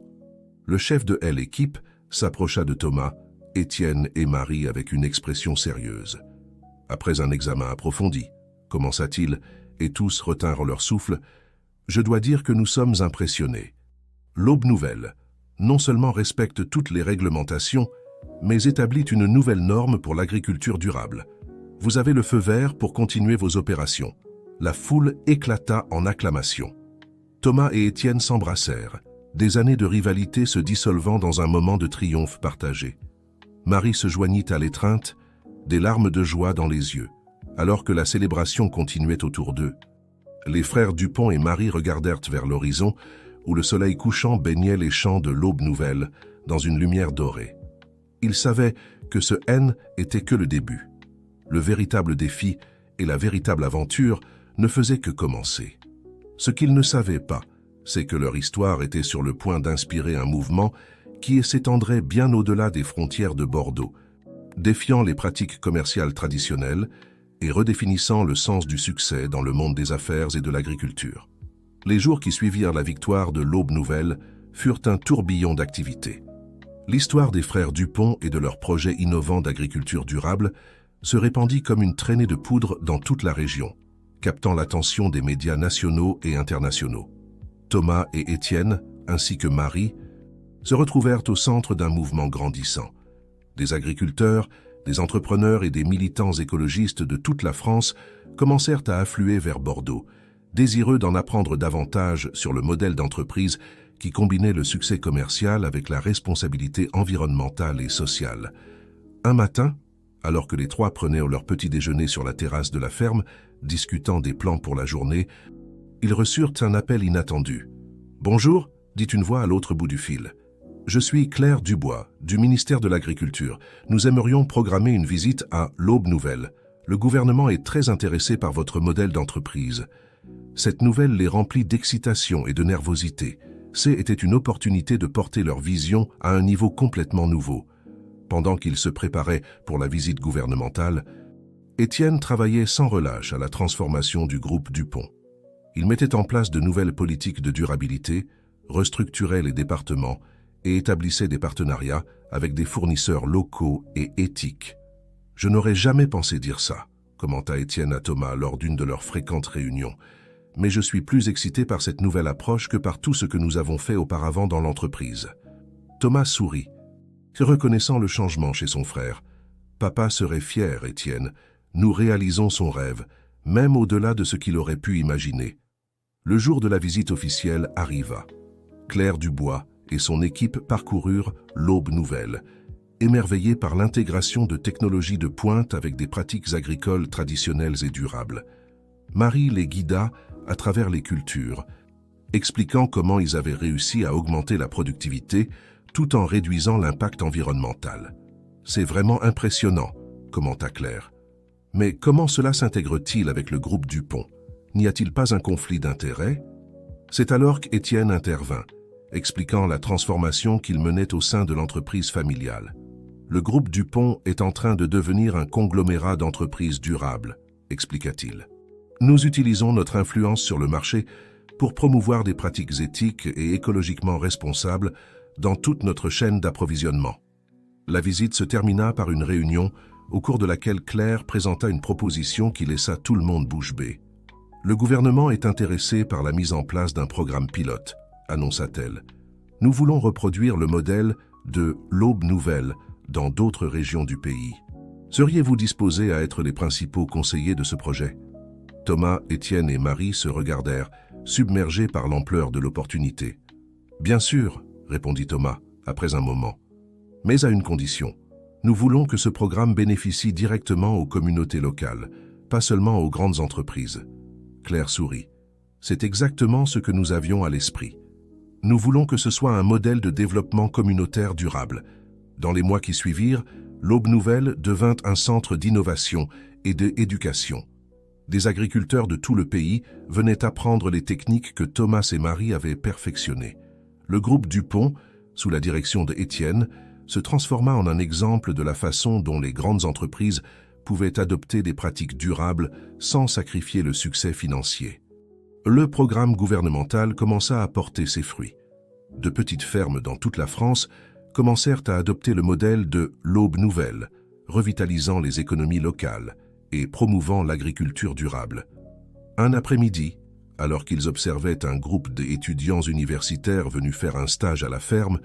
Le chef de L-Équipe s'approcha de Thomas, Étienne et Marie avec une expression sérieuse. Après un examen approfondi, commença-t-il, et tous retinrent leur souffle, « Je dois dire que nous sommes impressionnés. L'Aube Nouvelle non seulement respecte toutes les réglementations, mais établit une nouvelle norme pour l'agriculture durable. Vous avez le feu vert pour continuer vos opérations. » La foule éclata en acclamations. Thomas et Étienne s'embrassèrent, des années de rivalité se dissolvant dans un moment de triomphe partagé. Marie se joignit à l'étreinte, des larmes de joie dans les yeux, alors que la célébration continuait autour d'eux. Les frères Dupont et Marie regardèrent vers l'horizon, où le soleil couchant baignait les champs de l'Aube Nouvelle dans une lumière dorée. Ils savaient que ce N était que le début. Le véritable défi et la véritable aventure ne faisaient que commencer. Ce qu'ils ne savaient pas, c'est que leur histoire était sur le point d'inspirer un mouvement qui s'étendrait bien au-delà des frontières de Bordeaux, défiant les pratiques commerciales traditionnelles et redéfinissant le sens du succès dans le monde des affaires et de l'agriculture. Les jours qui suivirent la victoire de l'Aube Nouvelle furent un tourbillon d'activités. L'histoire des frères Dupont et de leur projet innovant d'agriculture durable se répandit comme une traînée de poudre dans toute la région, captant l'attention des médias nationaux et internationaux. Thomas et Étienne, ainsi que Marie, se retrouvèrent au centre d'un mouvement grandissant. Des agriculteurs, des entrepreneurs et des militants écologistes de toute la France commencèrent à affluer vers Bordeaux, désireux d'en apprendre davantage sur le modèle d'entreprise qui combinait le succès commercial avec la responsabilité environnementale et sociale. Un matin, alors que les trois prenaient leur petit déjeuner sur la terrasse de la ferme, discutant des plans pour la journée, ils reçurent un appel inattendu. « Bonjour », dit une voix à l'autre bout du fil. « Je suis Claire Dubois, du ministère de l'Agriculture. Nous aimerions programmer une visite à l'Aube Nouvelle. Le gouvernement est très intéressé par votre modèle d'entreprise. » Cette nouvelle les remplit d'excitation et de nervosité. C'était une opportunité de porter leur vision à un niveau complètement nouveau. Pendant qu'ils se préparaient pour la visite gouvernementale, Étienne travaillait sans relâche à la transformation du groupe Dupont. Il mettait en place de nouvelles politiques de durabilité, restructurait les départements et établissait des partenariats avec des fournisseurs locaux et éthiques. « Je n'aurais jamais pensé dire ça », commenta Étienne à Thomas lors d'une de leurs fréquentes réunions. « Mais je suis plus excité par cette nouvelle approche que par tout ce que nous avons fait auparavant dans l'entreprise. » Thomas sourit, reconnaissant le changement chez son frère. « Papa serait fier, Étienne. Nous réalisons son rêve, même au-delà de ce qu'il aurait pu imaginer. » Le jour de la visite officielle arriva. Claire Dubois et son équipe parcoururent l'Aube Nouvelle, émerveillés par l'intégration de technologies de pointe avec des pratiques agricoles traditionnelles et durables. Marie les guida à travers les cultures, expliquant comment ils avaient réussi à augmenter la productivité tout en réduisant l'impact environnemental. « C'est vraiment impressionnant », commenta Claire. Mais comment cela s'intègre-t-il avec le groupe Dupont? N'y a-t-il pas un conflit d'intérêts? C'est alors qu'Étienne intervint, expliquant la transformation qu'il menait au sein de l'entreprise familiale. Le groupe Dupont est en train de devenir un conglomérat d'entreprises durables, expliqua-t-il. Nous utilisons notre influence sur le marché pour promouvoir des pratiques éthiques et écologiquement responsables dans toute notre chaîne d'approvisionnement. La visite se termina par une réunion au cours de laquelle Claire présenta une proposition qui laissa tout le monde bouche bée. Le gouvernement est intéressé par la mise en place d'un programme pilote, annonça-t-elle. Nous voulons reproduire le modèle de l'Aube Nouvelle dans d'autres régions du pays. Seriez-vous disposés à être les principaux conseillers de ce projet? Thomas, Étienne et Marie se regardèrent, submergés par l'ampleur de l'opportunité. Bien sûr, répondit Thomas, après un moment. Mais à une condition. Nous voulons que ce programme bénéficie directement aux communautés locales, pas seulement aux grandes entreprises. Claire sourit. C'est exactement ce que nous avions à l'esprit. Nous voulons que ce soit un modèle de développement communautaire durable. Dans les mois qui suivirent, l'Aube Nouvelle devint un centre d'innovation et d'éducation. Des agriculteurs de tout le pays venaient apprendre les techniques que Thomas et Marie avaient perfectionnées. Le groupe Dupont, sous la direction d'Étienne, se transforma en un exemple de la façon dont les grandes entreprises pouvaient adopter des pratiques durables sans sacrifier le succès financier. Le programme gouvernemental commença à porter ses fruits. De petites fermes dans toute la France commencèrent à adopter le modèle de l'Aube Nouvelle, revitalisant les économies locales et promouvant l'agriculture durable. Un après-midi, alors qu'ils observaient un groupe d'étudiants universitaires venus faire un stage à la ferme,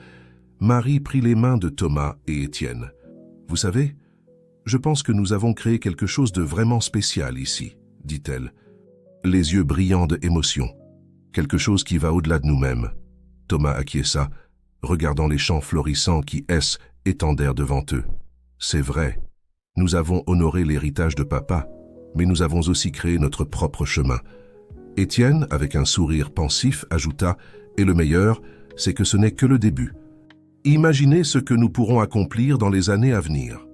Marie prit les mains de Thomas et Étienne. « Vous savez, je pense que nous avons créé quelque chose de vraiment spécial ici, » dit-elle, les yeux brillants d'émotion. « Quelque chose qui va au-delà de nous-mêmes. » Thomas acquiesça, regardant les champs florissants qui étendèrent devant eux. « C'est vrai, nous avons honoré l'héritage de papa, mais nous avons aussi créé notre propre chemin. » Étienne, avec un sourire pensif, ajouta « Et le meilleur, c'est que ce n'est que le début. Imaginez ce que nous pourrons accomplir dans les années à venir. »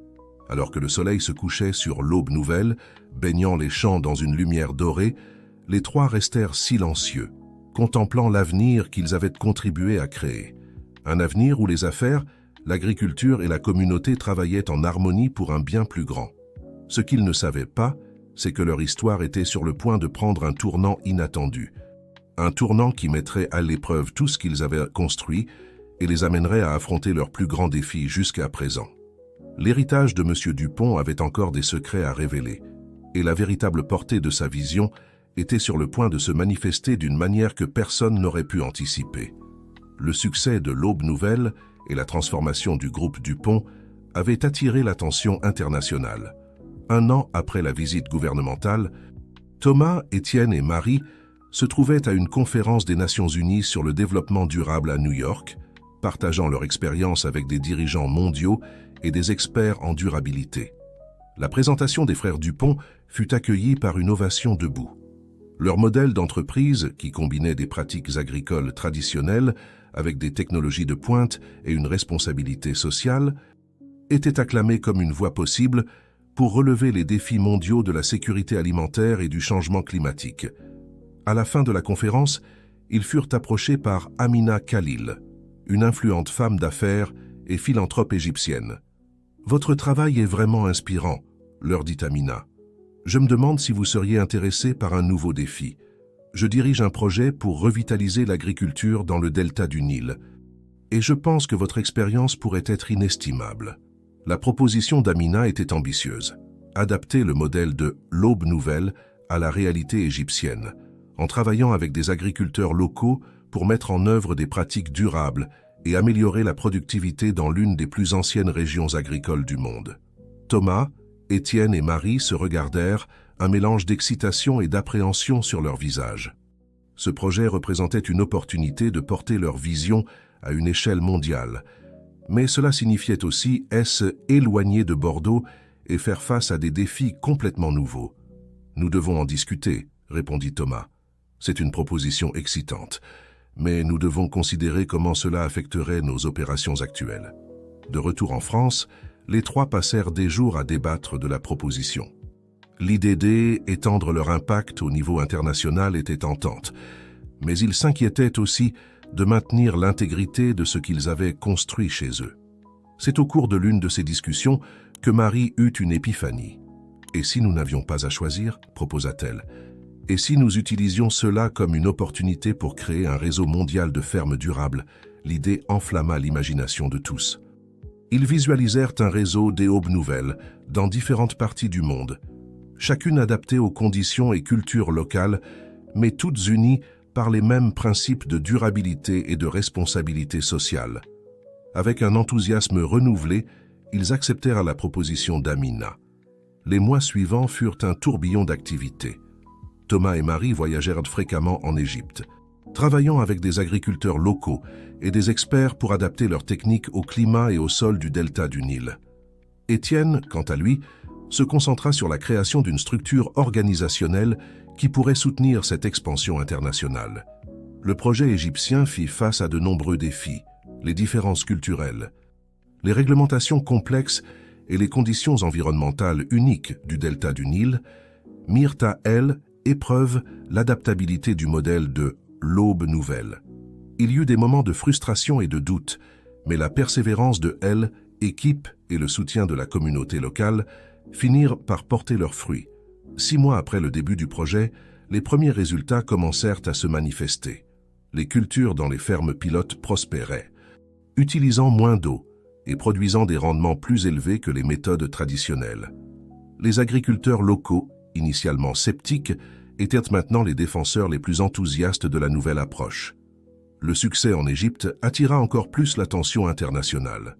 Alors que le soleil se couchait sur l'Aube Nouvelle, baignant les champs dans une lumière dorée, les trois restèrent silencieux, contemplant l'avenir qu'ils avaient contribué à créer. Un avenir où les affaires, l'agriculture et la communauté travaillaient en harmonie pour un bien plus grand. Ce qu'ils ne savaient pas, c'est que leur histoire était sur le point de prendre un tournant inattendu. Un tournant qui mettrait à l'épreuve tout ce qu'ils avaient construit et les amènerait à affronter leurs plus grands défis jusqu'à présent. L'héritage de M. Dupont avait encore des secrets à révéler, et la véritable portée de sa vision était sur le point de se manifester d'une manière que personne n'aurait pu anticiper. Le succès de l'Aube Nouvelle et la transformation du groupe Dupont avaient attiré l'attention internationale. Un an après la visite gouvernementale, Thomas, Étienne et Marie se trouvaient à une conférence des Nations Unies sur le développement durable à New York, partageant leur expérience avec des dirigeants mondiaux et des experts en durabilité. La présentation des frères Dupont fut accueillie par une ovation debout. Leur modèle d'entreprise, qui combinait des pratiques agricoles traditionnelles avec des technologies de pointe et une responsabilité sociale, était acclamé comme une voie possible pour relever les défis mondiaux de la sécurité alimentaire et du changement climatique. À la fin de la conférence, ils furent approchés par Amina Khalil, une influente femme d'affaires et philanthrope égyptienne. « Votre travail est vraiment inspirant, » leur dit Amina. « Je me demande si vous seriez intéressé par un nouveau défi. Je dirige un projet pour revitaliser l'agriculture dans le delta du Nil, et je pense que votre expérience pourrait être inestimable. » La proposition d'Amina était ambitieuse. Adapter le modèle de l'Aube Nouvelle à la réalité égyptienne, en travaillant avec des agriculteurs locaux pour mettre en œuvre des pratiques durables et améliorer la productivité dans l'une des plus anciennes régions agricoles du monde. Thomas, Étienne et Marie se regardèrent, un mélange d'excitation et d'appréhension sur leurs visages. Ce projet représentait une opportunité de porter leur vision à une échelle mondiale, mais cela signifiait aussi éloigner de Bordeaux et faire face à des défis complètement nouveaux. « Nous devons en discuter, » répondit Thomas. « C'est une proposition excitante, mais nous devons considérer comment cela affecterait nos opérations actuelles. » De retour en France, les trois passèrent des jours à débattre de la proposition. L'idée d'étendre leur impact au niveau international était tentante, mais ils s'inquiétaient aussi de maintenir l'intégrité de ce qu'ils avaient construit chez eux. C'est au cours de l'une de ces discussions que Marie eut une épiphanie. « Et si nous n'avions pas à choisir ?» proposa-t-elle. « Et si nous utilisions cela comme une opportunité pour créer un réseau mondial de fermes durables ?» L'idée enflamma l'imagination de tous. Ils visualisèrent un réseau d'aubes nouvelles dans différentes parties du monde, chacune adaptée aux conditions et cultures locales, mais toutes unies par les mêmes principes de durabilité et de responsabilité sociale. Avec un enthousiasme renouvelé, ils acceptèrent la proposition d'Amina. Les mois suivants furent un tourbillon d'activités. Thomas et Marie voyagèrent fréquemment en Égypte, travaillant avec des agriculteurs locaux et des experts pour adapter leurs techniques au climat et au sol du delta du Nil. Étienne, quant à lui, se concentra sur la création d'une structure organisationnelle qui pourrait soutenir cette expansion internationale. Le projet égyptien fit face à de nombreux défis, les différences culturelles, les réglementations complexes et les conditions environnementales uniques du delta du Nil mirent à épreuve l'adaptabilité du modèle de l'aube nouvelle. Il y eut des moments de frustration et de doute, mais la persévérance de équipe et le soutien de la communauté locale finirent par porter leurs fruits. 6 mois après le début du projet, les premiers résultats commencèrent à se manifester. Les cultures dans les fermes pilotes prospéraient, utilisant moins d'eau et produisant des rendements plus élevés que les méthodes traditionnelles. Les agriculteurs locaux, initialement sceptiques, étaient maintenant les défenseurs les plus enthousiastes de la nouvelle approche. Le succès en Égypte attira encore plus l'attention internationale.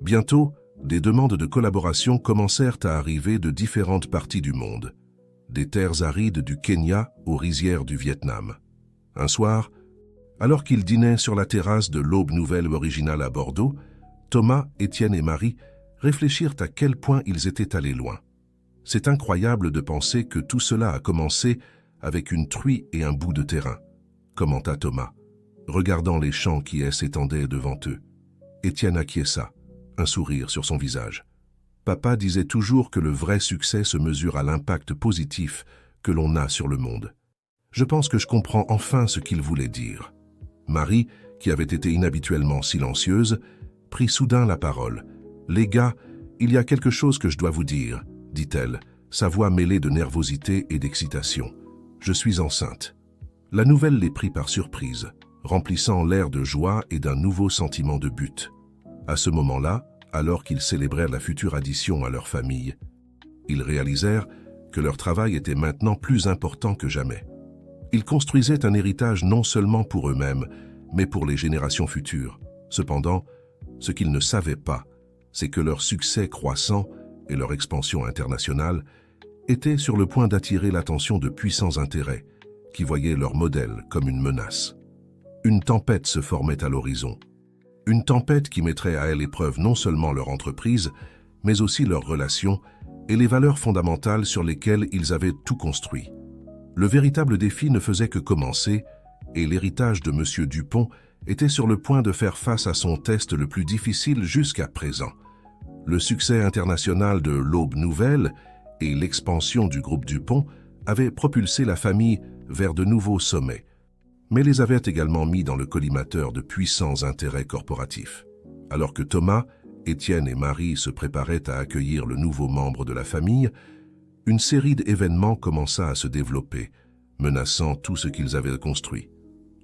Bientôt, des demandes de collaboration commencèrent à arriver de différentes parties du monde, des terres arides du Kenya aux rizières du Vietnam. Un soir, alors qu'ils dînaient sur la terrasse de l'Aube Nouvelle originale à Bordeaux, Thomas, Étienne et Marie réfléchirent à quel point ils étaient allés loin. C'est incroyable de penser que tout cela a commencé avec une truie et un bout de terrain, commenta Thomas, regardant les champs qui s'étendaient devant eux. Étienne acquiesça, un sourire sur son visage. Papa disait toujours que le vrai succès se mesure à l'impact positif que l'on a sur le monde. Je pense que je comprends enfin ce qu'il voulait dire. Marie, qui avait été inhabituellement silencieuse, prit soudain la parole. « Les gars, il y a quelque chose que je dois vous dire, » dit-elle, sa voix mêlée de nervosité et d'excitation. « Je suis enceinte. » La nouvelle les prit par surprise, remplissant l'air de joie et d'un nouveau sentiment de but. À ce moment-là, alors qu'ils célébrèrent la future addition à leur famille, ils réalisèrent que leur travail était maintenant plus important que jamais. Ils construisaient un héritage non seulement pour eux-mêmes, mais pour les générations futures. Cependant, ce qu'ils ne savaient pas, c'est que leur succès croissant et leur expansion internationale étaient sur le point d'attirer l'attention de puissants intérêts qui voyaient leur modèle comme une menace. Une tempête se formait à l'horizon. Une tempête qui mettrait à l'épreuve non seulement leur entreprise, mais aussi leurs relations et les valeurs fondamentales sur lesquelles ils avaient tout construit. Le véritable défi ne faisait que commencer et l'héritage de M. Dupont était sur le point de faire face à son test le plus difficile jusqu'à présent. Le succès international de l'Aube Nouvelle et l'expansion du groupe Dupont avaient propulsé la famille vers de nouveaux sommets, mais les avaient également mis dans le collimateur de puissants intérêts corporatifs. Alors que Thomas, Étienne et Marie se préparaient à accueillir le nouveau membre de la famille, une série d'événements commença à se développer, menaçant tout ce qu'ils avaient construit.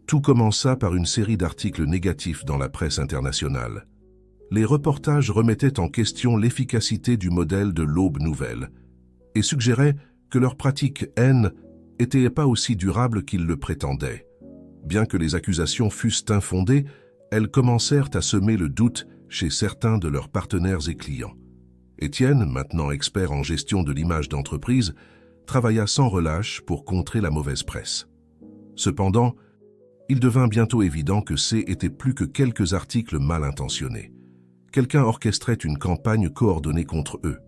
Tout commença par une série d'articles négatifs dans la presse internationale. Les reportages remettaient en question l'efficacité du modèle de l'Aube Nouvelle et suggéraient que leurs pratiques n'étaient pas aussi durables qu'ils le prétendaient. Bien que les accusations fussent infondées, elles commencèrent à semer le doute chez certains de leurs partenaires et clients. Étienne, maintenant expert en gestion de l'image d'entreprise, travailla sans relâche pour contrer la mauvaise presse. Cependant, il devint bientôt évident que étaient plus que quelques articles mal intentionnés. Quelqu'un orchestrait une campagne coordonnée contre eux.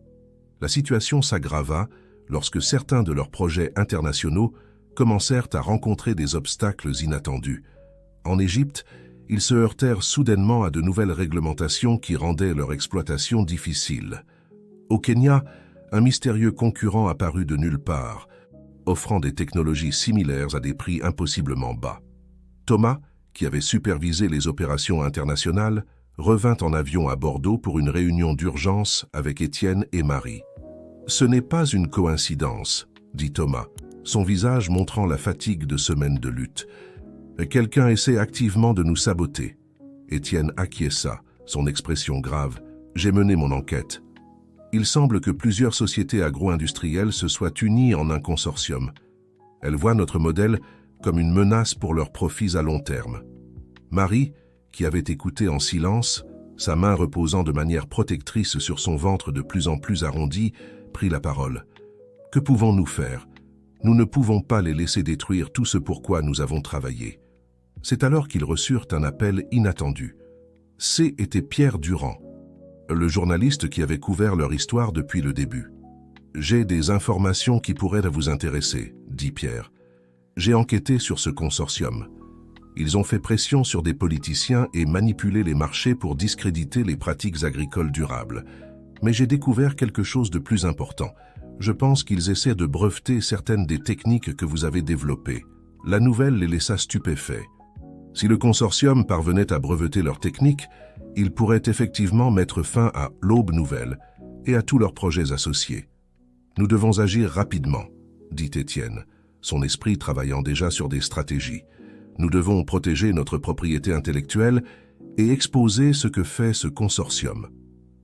La situation s'aggrava lorsque certains de leurs projets internationaux commencèrent à rencontrer des obstacles inattendus. En Égypte, ils se heurtèrent soudainement à de nouvelles réglementations qui rendaient leur exploitation difficile. Au Kenya, un mystérieux concurrent apparut de nulle part, offrant des technologies similaires à des prix impossiblement bas. Thomas, qui avait supervisé les opérations internationales, revint en avion à Bordeaux pour une réunion d'urgence avec Étienne et Marie. « Ce n'est pas une coïncidence », dit Thomas, son visage montrant la fatigue de semaines de lutte. « Quelqu'un essaie activement de nous saboter. » Étienne acquiesça, son expression grave. « J'ai mené mon enquête. Il semble que plusieurs sociétés agro-industrielles se soient unies en un consortium. Elles voient notre modèle comme une menace pour leurs profits à long terme. » Marie, qui avait écouté en silence, sa main reposant de manière protectrice sur son ventre de plus en plus arrondi, prit la parole. « Que pouvons-nous faire? Nous ne pouvons pas les laisser détruire tout ce pourquoi nous avons travaillé. » C'est alors qu'ils reçurent un appel inattendu. C était Pierre Durand, le journaliste qui avait couvert leur histoire depuis le début. « J'ai des informations qui pourraient vous intéresser, » dit Pierre. « J'ai enquêté sur ce consortium. Ils ont fait pression sur des politiciens et manipulé les marchés pour discréditer les pratiques agricoles durables. Mais j'ai découvert quelque chose de plus important. Je pense qu'ils essaient de breveter certaines des techniques que vous avez développées. » La nouvelle les laissa stupéfaits. Si le consortium parvenait à breveter leurs techniques, ils pourraient effectivement mettre fin à l'Aube Nouvelle et à tous leurs projets associés. « Nous devons agir rapidement, » dit Étienne, son esprit travaillant déjà sur des stratégies. « Nous devons protéger notre propriété intellectuelle et exposer ce que fait ce consortium. »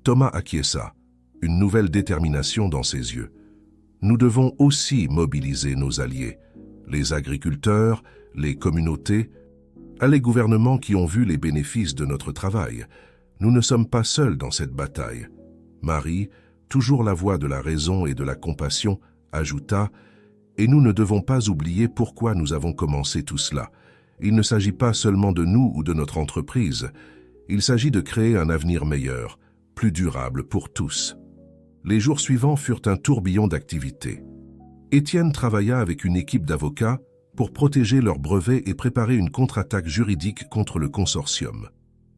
Thomas acquiesça, une nouvelle détermination dans ses yeux. « Nous devons aussi mobiliser nos alliés, les agriculteurs, les communautés, les gouvernements qui ont vu les bénéfices de notre travail. Nous ne sommes pas seuls dans cette bataille. » Marie, toujours la voix de la raison et de la compassion, ajouta « Et nous ne devons pas oublier pourquoi nous avons commencé tout cela. Il ne s'agit pas seulement de nous ou de notre entreprise. Il s'agit de créer un avenir meilleur, plus durable pour tous. » Les jours suivants furent un tourbillon d'activités. Étienne travailla avec une équipe d'avocats pour protéger leurs brevets et préparer une contre-attaque juridique contre le consortium.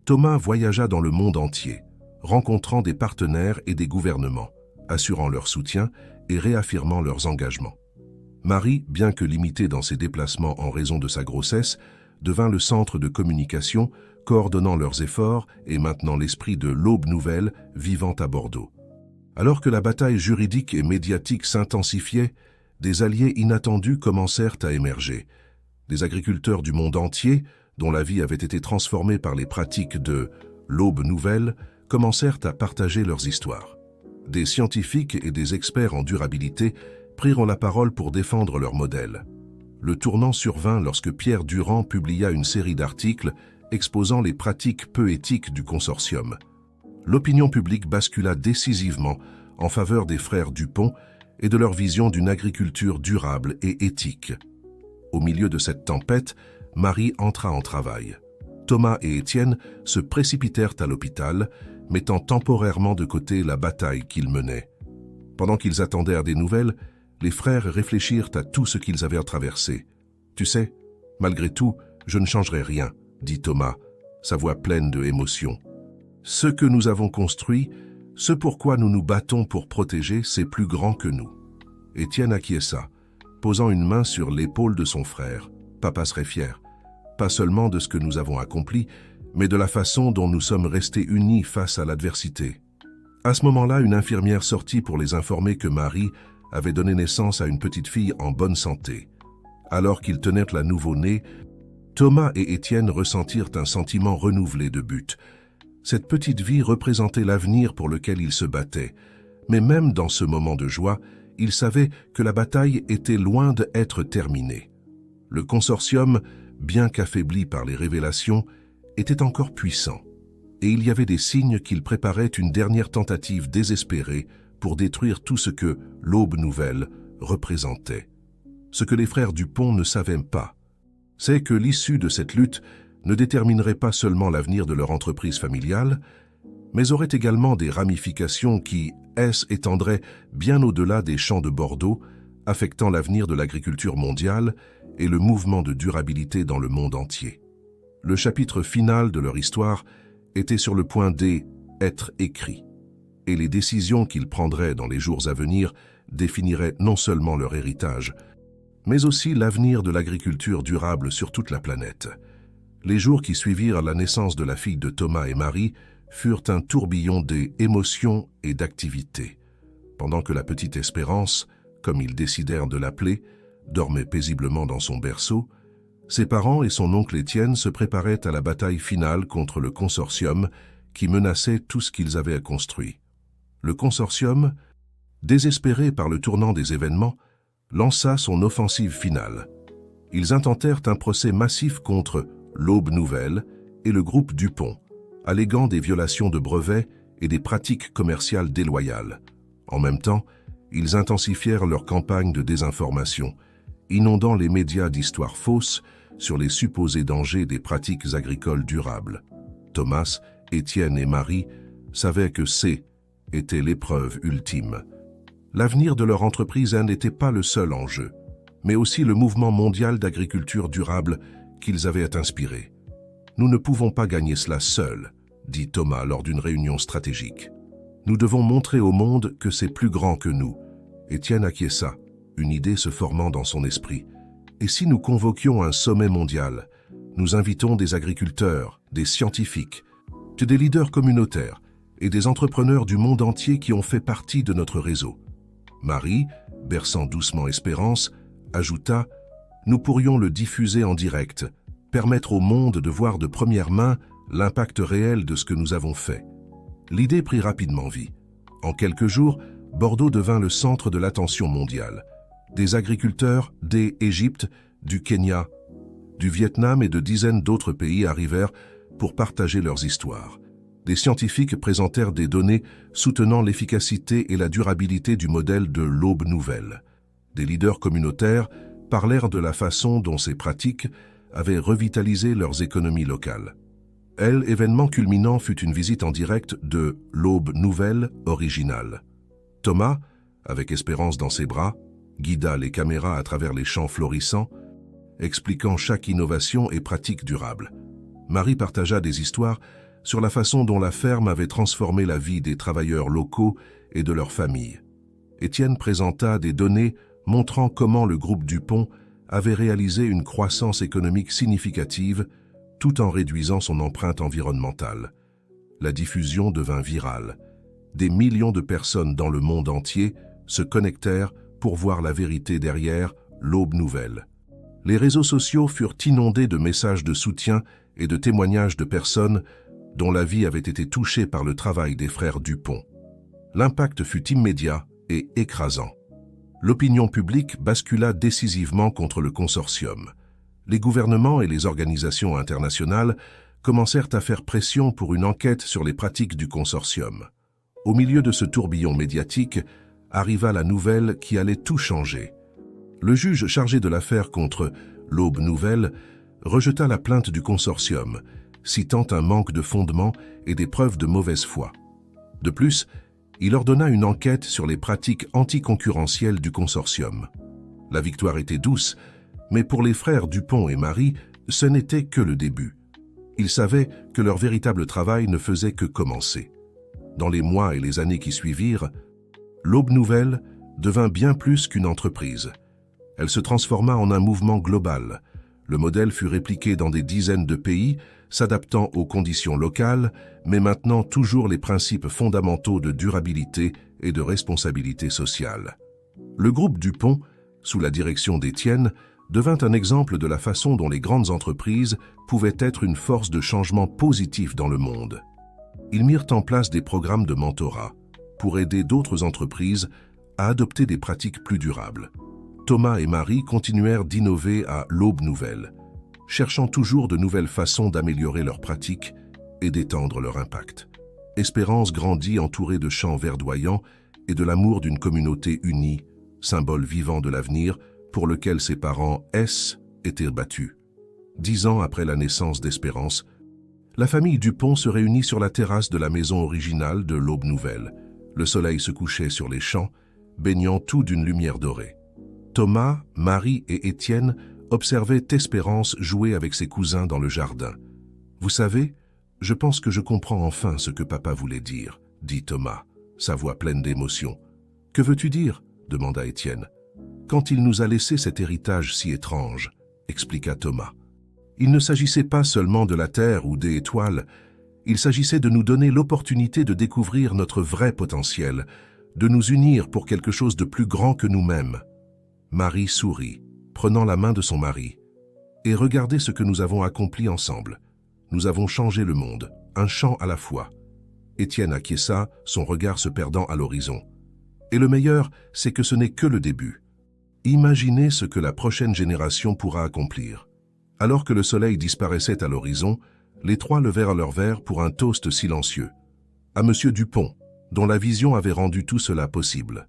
Thomas voyagea dans le monde entier, rencontrant des partenaires et des gouvernements, assurant leur soutien et réaffirmant leurs engagements. Marie, bien que limitée dans ses déplacements en raison de sa grossesse, devint le centre de communication, coordonnant leurs efforts et maintenant l'esprit de l'Aube Nouvelle vivant à Bordeaux. Alors que la bataille juridique et médiatique s'intensifiait, des alliés inattendus commencèrent à émerger. Des agriculteurs du monde entier, dont la vie avait été transformée par les pratiques de l'Aube Nouvelle, commencèrent à partager leurs histoires. Des scientifiques et des experts en durabilité prirent la parole pour défendre leur modèle. Le tournant survint lorsque Pierre Durand publia une série d'articles exposant les pratiques peu éthiques du consortium. L'opinion publique bascula décisivement en faveur des frères Dupont et de leur vision d'une agriculture durable et éthique. Au milieu de cette tempête, Marie entra en travail. Thomas et Étienne se précipitèrent à l'hôpital, mettant temporairement de côté la bataille qu'ils menaient. Pendant qu'ils attendaient des nouvelles, les frères réfléchirent à tout ce qu'ils avaient traversé. « Tu sais, malgré tout, je ne changerai rien, » dit Thomas, sa voix pleine d'émotion. « Ce que nous avons construit, ce pourquoi nous nous battons pour protéger, c'est plus grand que nous. » Étienne acquiesça, posant une main sur l'épaule de son frère. Papa serait fier, pas seulement de ce que nous avons accompli, mais de la façon dont nous sommes restés unis face à l'adversité. À ce moment-là, une infirmière sortit pour les informer que Marie avait donné naissance à une petite fille en bonne santé. Alors qu'ils tenaient la nouveau-née, Thomas et Étienne ressentirent un sentiment renouvelé de but. Cette petite vie représentait l'avenir pour lequel ils se battaient. Mais même dans ce moment de joie, ils savaient que la bataille était loin d'être terminée. Le consortium, bien qu'affaibli par les révélations, était encore puissant. Et il y avait des signes qu'il préparait une dernière tentative désespérée pour détruire tout ce que l'Aube Nouvelle représentait. Ce que les frères Dupont ne savaient pas, c'est que l'issue de cette lutte ne déterminerait pas seulement l'avenir de leur entreprise familiale, mais aurait également des ramifications qui étendraient bien au-delà des champs de Bordeaux, affectant l'avenir de l'agriculture mondiale et le mouvement de durabilité dans le monde entier. Le chapitre final de leur histoire était sur le point d'être écrit. et les décisions qu'ils prendraient dans les jours à venir définiraient non seulement leur héritage, mais aussi l'avenir de l'agriculture durable sur toute la planète. Les jours qui suivirent la naissance de la fille de Thomas et Marie furent un tourbillon d'émotions et d'activités. Pendant que la petite Espérance, comme ils décidèrent de l'appeler, dormait paisiblement dans son berceau, ses parents et son oncle Étienne se préparaient à la bataille finale contre le consortium qui menaçait tout ce qu'ils avaient construit. Le consortium, désespéré par le tournant des événements, lança son offensive finale. Ils intentèrent un procès massif contre l'Aube Nouvelle et le groupe Dupont, alléguant des violations de brevets et des pratiques commerciales déloyales. En même temps, ils intensifièrent leur campagne de désinformation, inondant les médias d'histoires fausses sur les supposés dangers des pratiques agricoles durables. Thomas, Étienne et Marie savaient que était l'épreuve ultime. L'avenir de leur entreprise n'était pas le seul enjeu, mais aussi le mouvement mondial d'agriculture durable qu'ils avaient inspiré. « Nous ne pouvons pas gagner cela seuls », dit Thomas lors d'une réunion stratégique. « Nous devons montrer au monde que c'est plus grand que nous. » Étienne acquiesça, une idée se formant dans son esprit. « Et si nous convoquions un sommet mondial, nous invitons des agriculteurs, des scientifiques, des leaders communautaires et des entrepreneurs du monde entier qui ont fait partie de notre réseau. » Marie, berçant doucement Espérance, ajouta « Nous pourrions le diffuser en direct, permettre au monde de voir de première main l'impact réel de ce que nous avons fait. » L'idée prit rapidement vie. En quelques jours, Bordeaux devint le centre de l'attention mondiale. Des agriculteurs d'Égypte, du Kenya, du Vietnam et de dizaines d'autres pays arrivèrent pour partager leurs histoires. Des scientifiques présentèrent des données soutenant l'efficacité et la durabilité du modèle de l'Aube Nouvelle. Des leaders communautaires parlèrent de la façon dont ces pratiques avaient revitalisé leurs économies locales. L'événement culminant fut une visite en direct de l'Aube Nouvelle originale. Thomas, avec Espérance dans ses bras, guida les caméras à travers les champs florissants, expliquant chaque innovation et pratique durable. Marie partagea des histoires sur la façon dont la ferme avait transformé la vie des travailleurs locaux et de leurs familles. Étienne présenta des données montrant comment le groupe Dupont avait réalisé une croissance économique significative tout en réduisant son empreinte environnementale. La diffusion devint virale. Des millions de personnes dans le monde entier se connectèrent pour voir la vérité derrière l'Aube Nouvelle. Les réseaux sociaux furent inondés de messages de soutien et de témoignages de personnes dont la vie avait été touchée par le travail des frères Dupont. L'impact fut immédiat et écrasant. L'opinion publique bascula décisivement contre le consortium. Les gouvernements et les organisations internationales commencèrent à faire pression pour une enquête sur les pratiques du consortium. Au milieu de ce tourbillon médiatique, arriva la nouvelle qui allait tout changer. Le juge chargé de l'affaire contre l'Aube Nouvelle rejeta la plainte du consortium, citant un manque de fondement et des preuves de mauvaise foi. De plus, il ordonna une enquête sur les pratiques anticoncurrentielles du consortium. La victoire était douce, mais pour les frères Dupont et Marie, ce n'était que le début. Ils savaient que leur véritable travail ne faisait que commencer. Dans les mois et les années qui suivirent, l'Aube Nouvelle devint bien plus qu'une entreprise. Elle se transforma en un mouvement global. Le modèle fut répliqué dans des dizaines de pays, s'adaptant aux conditions locales, mais maintenant toujours les principes fondamentaux de durabilité et de responsabilité sociale. Le groupe Dupont, sous la direction d'Étienne, devint un exemple de la façon dont les grandes entreprises pouvaient être une force de changement positif dans le monde. Ils mirent en place des programmes de mentorat pour aider d'autres entreprises à adopter des pratiques plus durables. Thomas et Marie continuèrent d'innover à l'Aube Nouvelle, cherchant toujours de nouvelles façons d'améliorer leurs pratiques et d'étendre leur impact. Espérance grandit entourée de champs verdoyants et de l'amour d'une communauté unie, symbole vivant de l'avenir pour lequel ses parents étaient battus. 10 ans après la naissance d'Espérance, la famille Dupont se réunit sur la terrasse de la maison originale de l'Aube Nouvelle. Le soleil se couchait sur les champs, baignant tout d'une lumière dorée. Thomas, Marie et Étienne observaient Espérance jouer avec ses cousins dans le jardin. « Vous savez, je pense que je comprends enfin ce que papa voulait dire, » dit Thomas. sa voix pleine d'émotion. « Que veux-tu dire » demanda Étienne. « Quand il nous a laissé cet héritage si étrange, » expliqua Thomas. Il ne s'agissait pas seulement de la terre ou des étoiles, il s'agissait de nous donner l'opportunité de découvrir notre vrai potentiel, de nous unir pour quelque chose de plus grand que nous-mêmes. Marie sourit, prenant la main de son mari. Et regardez ce que nous avons accompli ensemble. Nous avons changé le monde, un champ à la fois. Étienne acquiesça, son regard se perdant à l'horizon. Et le meilleur, c'est que ce n'est que le début. Imaginez ce que la prochaine génération pourra accomplir. Alors que le soleil disparaissait à l'horizon, les trois levèrent leur verre pour un toast silencieux. À Monsieur Dupont, dont la vision avait rendu tout cela possible.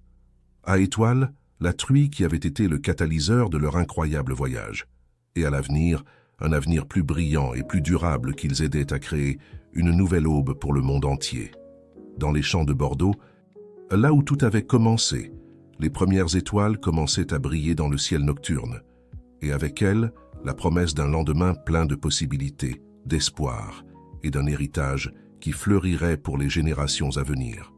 À Étoile, la truie qui avait été le catalyseur de leur incroyable voyage. Et à l'avenir, un avenir plus brillant et plus durable qu'ils aidaient à créer une nouvelle aube pour le monde entier. Dans les champs de Bordeaux, là où tout avait commencé, les premières étoiles commençaient à briller dans le ciel nocturne, et avec elles, la promesse d'un lendemain plein de possibilités, d'espoir et d'un héritage qui fleurirait pour les générations à venir.